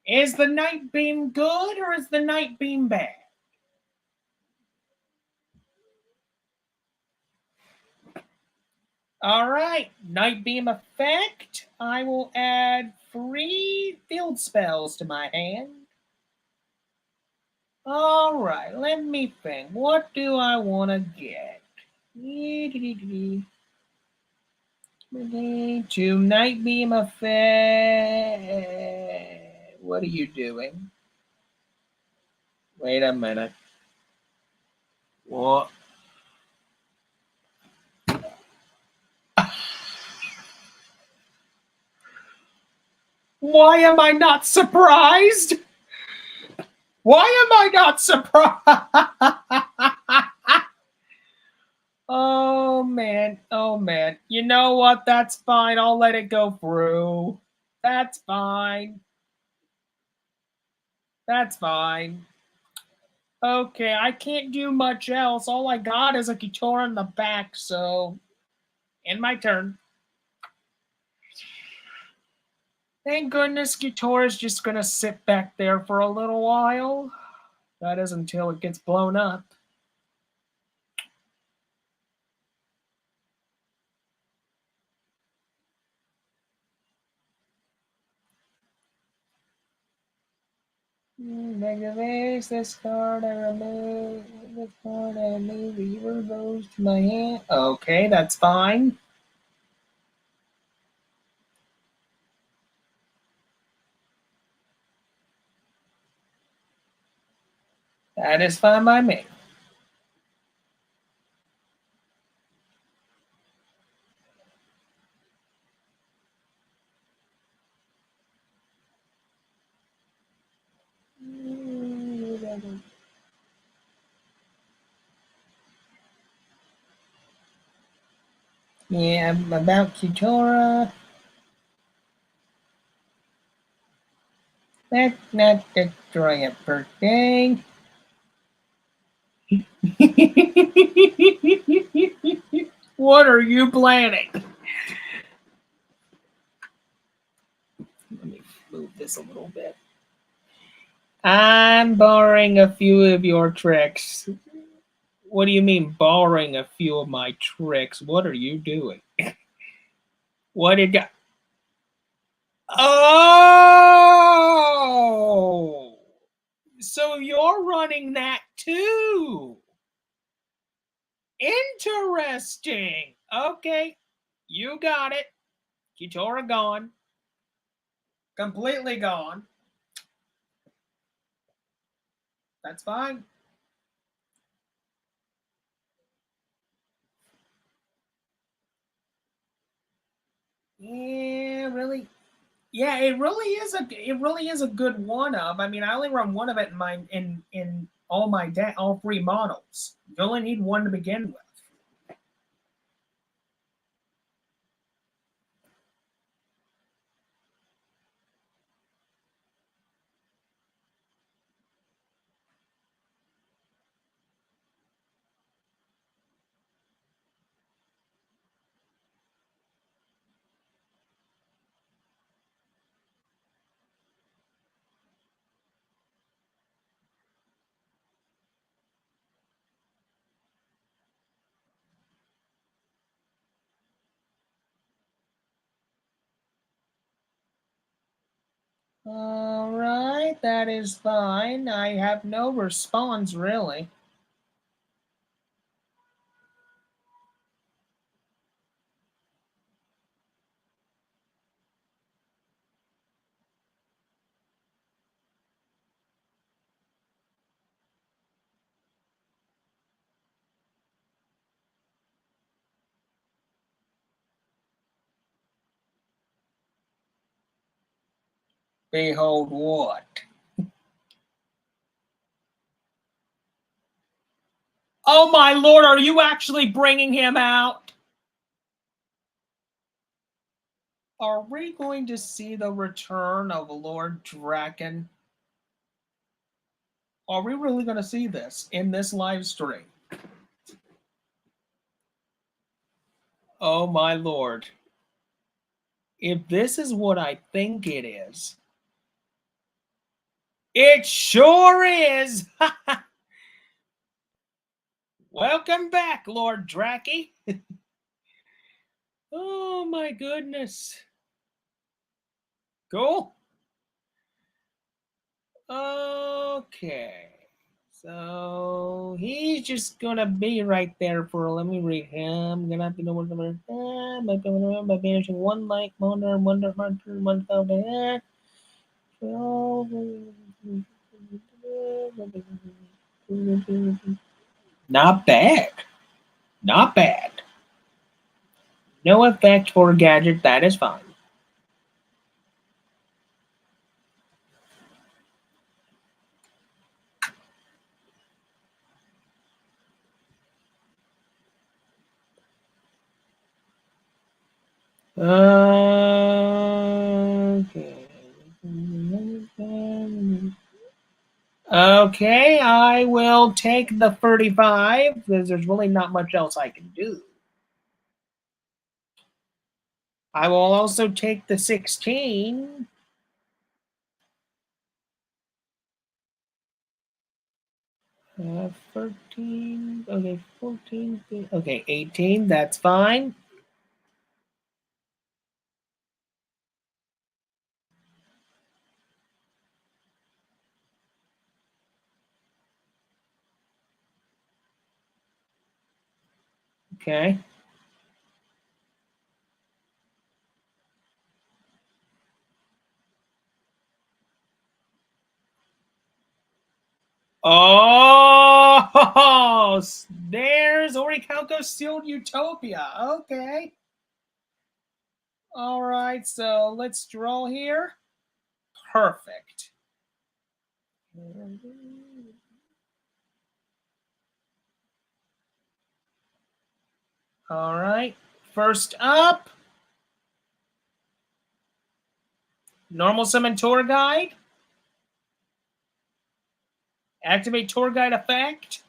Is the Night Beam good or is the Night Beam bad? All right, Night Beam effect. I will add 3 field spells to my hand. All right, let me think. What do I want to get? To Night Beam effect. What are you doing? Wait a minute. What? Why am I not surprised? Why am I not surprised? Oh man. You know what? That's fine. I'll let it go through. That's fine. Okay, I can't do much else. All I got is a Shunoros in the back, so And my turn. Thank goodness Yugioh is just going to sit back there for a little while. That is until it gets blown up. Activate this card. I remove this card. I move either of those to my hand. Okay, that's fine. That is fine by me. Yeah, about Yugioh. Let's not destroy a birthday. What are you planning? Let me move this a little bit. I'm borrowing a few of your tricks. What do you mean borrowing a few of my tricks? What are you doing? What did you... Oh! So you're running that too. Interesting. Okay. You got it. Yugioh gone. Completely gone. That's fine. Yeah, really. Yeah, it really is a good one of. I mean, I only run one of it in all my all three models. You only need one to begin with. All right, that is fine. I have no response, really. Behold what? Oh my lord, are you actually bringing him out? Are we going to see the return of Lord Draken? Are we really going to see this in this live stream? Oh my lord. If this is what I think it is, it sure is! Welcome back, Lord Draki. Oh my goodness. Cool. Okay. So he's just gonna be right there for. Let me read him. I'm gonna have to know what's by banishing one light, wonder, hunter, 1,000. Not bad. Not bad. No effect for a gadget. That is fine. Okay. Okay, I will take the 35 because there's really not much else I can do. I will also take the 16. Uh, 13, okay, 14, okay, 18, that's fine. Okay. Oh, there's Orichalcos Sealed Utopia. Okay. All right, so let's draw here. Perfect. All right, first up, normal summon tour guide. Activate tour guide effect.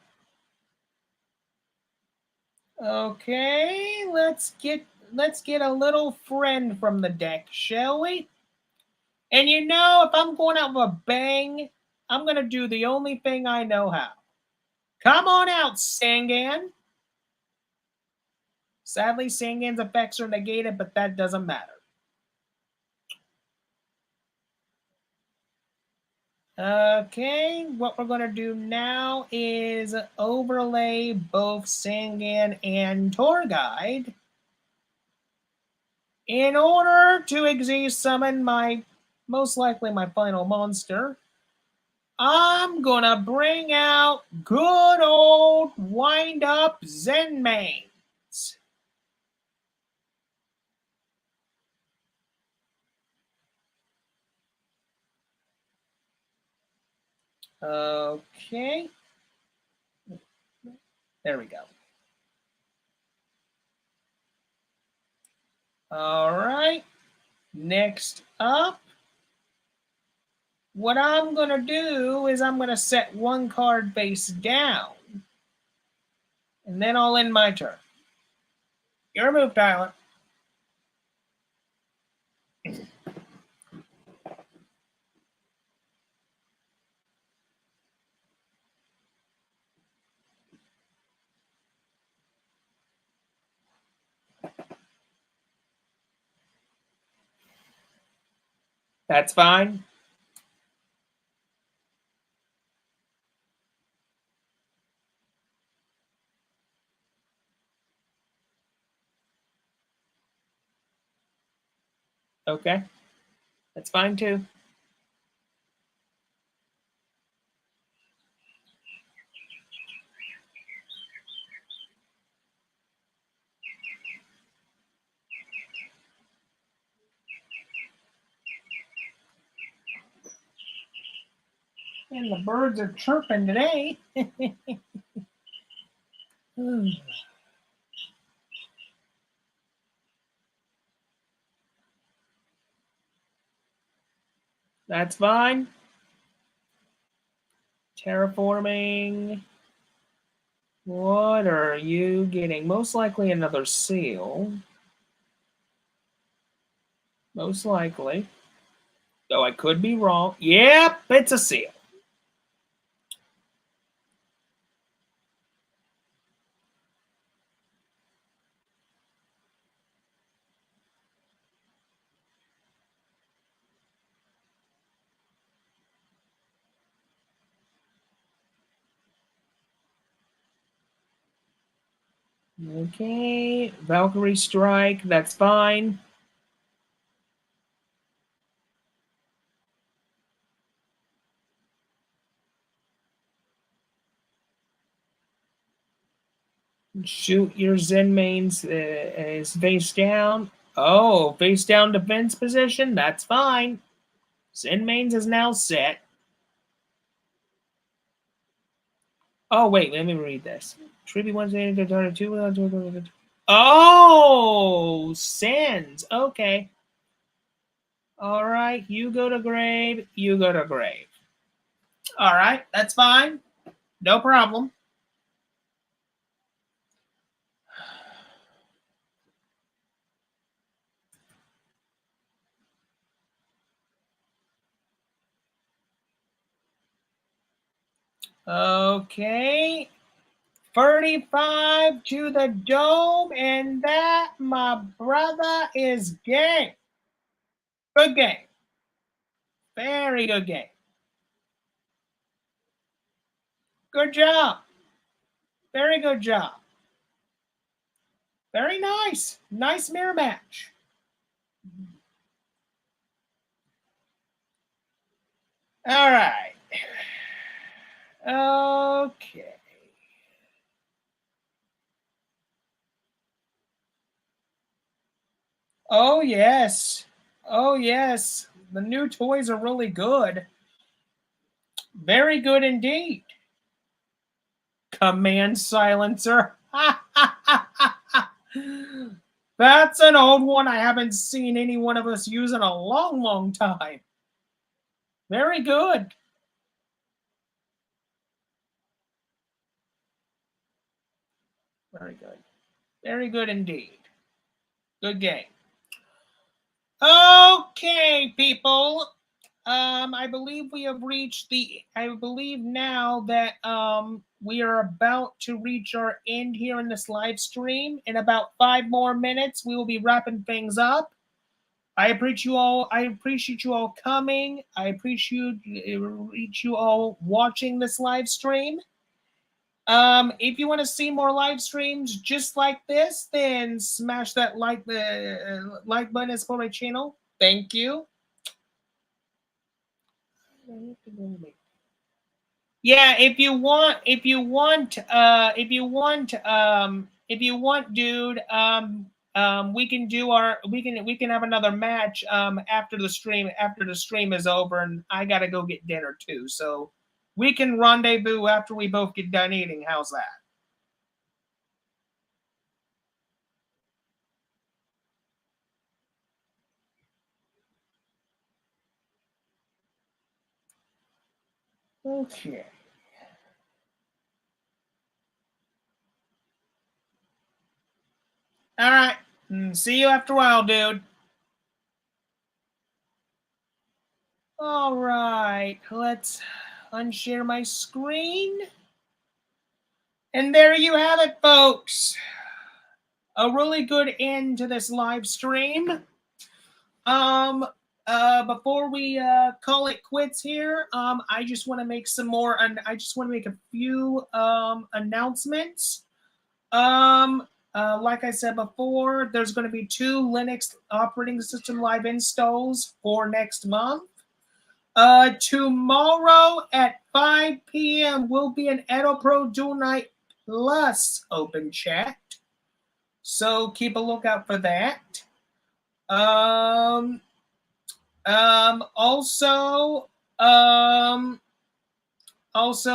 Okay, let's get a little friend from the deck, shall we? And you know, if I'm going out with a bang, I'm gonna do the only thing I know how. Come on out, Sangan. Sadly, Sangan's effects are negated, but that doesn't matter. Okay, what we're going to do now is overlay both Sangan and Tour Guide in order to exist summon most likely my final monster. I'm going to bring out good old wind-up Zenmains. Okay. There we go. All right. Next up, what I'm going to do is I'm going to set one card face down. And then I'll end my turn. Your move, Tyler. That's fine. Okay. That's fine too. And the birds are chirping today. That's fine. Terraforming. What are you getting? Most likely another seal. Most likely. Though I could be wrong. Yep, it's a seal. Okay, Valkyrie Strike, that's fine. Shoot your Zenmains is face down. Oh, face down defense position, that's fine. Zenmains is now set. Oh, wait, let me read this. Tribute 1 2. Oh, sends. Okay. All right, you go to grave, you go to grave. All right, that's fine. No problem. Okay. 35 to the dome, and that, my brother, is game. Good game. Very good game. Good job. Very good job. Very nice. Nice mirror match. All right. Okay. Oh, yes. Oh, yes. The new toys are really good. Very good indeed. Command silencer. That's an old one I haven't seen any one of us use in a long, long time. Very good. Very good. Very good indeed. Good game. Okay, people. I believe we have reached I believe now that we are about to reach our end here in this live stream. In about 5 more minutes, we will be wrapping things up. I appreciate you all. I appreciate you all coming. I appreciate you all watching this live stream. If you want to see more live streams just like this, then smash that like button and support my channel. Thank you. Yeah, if you want, dude, we can have another match after the stream is over, and I gotta go get dinner too. So we can rendezvous after we both get done eating. How's that? Okay. All right. See you after a while, dude. All right. Let's unshare my screen. And there you have it, folks. A really good end to this live stream. Before we call it quits here, I just want to make some more, and I just want to make a few announcements. Like I said before, there's going to be 2 Linux operating system live installs for next month. Tomorrow at 5 p.m. will be an EdoPro Duel Night Plus open chat. So keep a lookout for that. Also,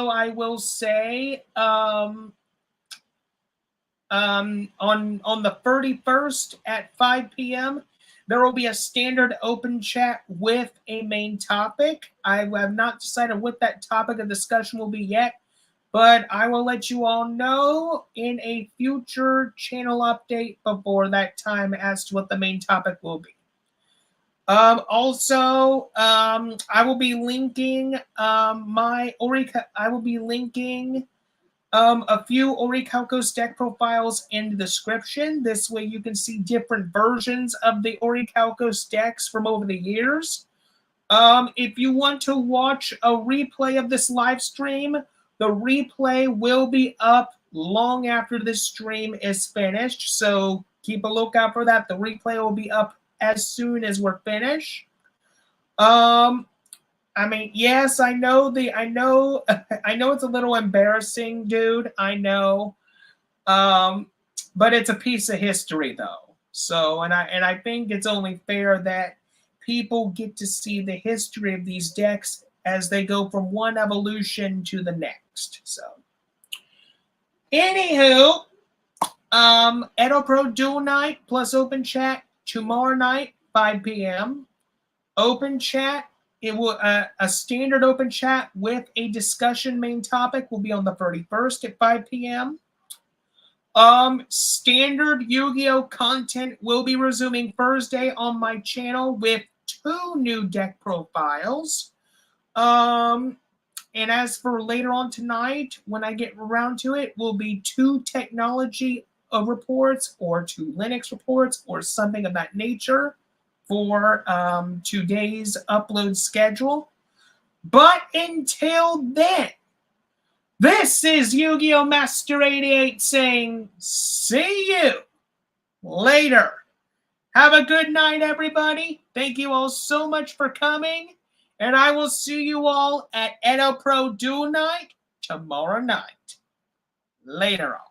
I will say, on the 31st at 5 p.m., there will be a standard open chat with a main topic. I have not decided what that topic of discussion will be yet, but I will let you all know in a future channel update before that time as to what the main topic will be. Also, I will be linking a few Orichalcos deck profiles in the description. This way you can see different versions of the Orichalcos decks from over the years. If you want to watch a replay of this live stream, the replay will be up long after this stream is finished. So keep a lookout for that. The replay will be up as soon as we're finished. I mean, yes, I know it's a little embarrassing, dude. I know. But it's a piece of history though. So, and I think it's only fair that people get to see the history of these decks as they go from one evolution to the next. So, anywho, EdoPro Duel Night plus open chat tomorrow night, 5 p.m. Open chat. It will a standard open chat with a discussion main topic will be on the 31st at 5 p.m. Standard Yu-Gi-Oh content will be resuming Thursday on my channel with 2 new deck profiles. And as for later on tonight, when I get around to it, will be 2 technology reports or 2 Linux reports or something of that nature for today's upload schedule. But until then, this is Yu-Gi-Oh! Master 88 saying, see you later. Have a good night, everybody. Thank you all so much for coming. And I will see you all at Edo Pro Duel Night tomorrow night. Later on.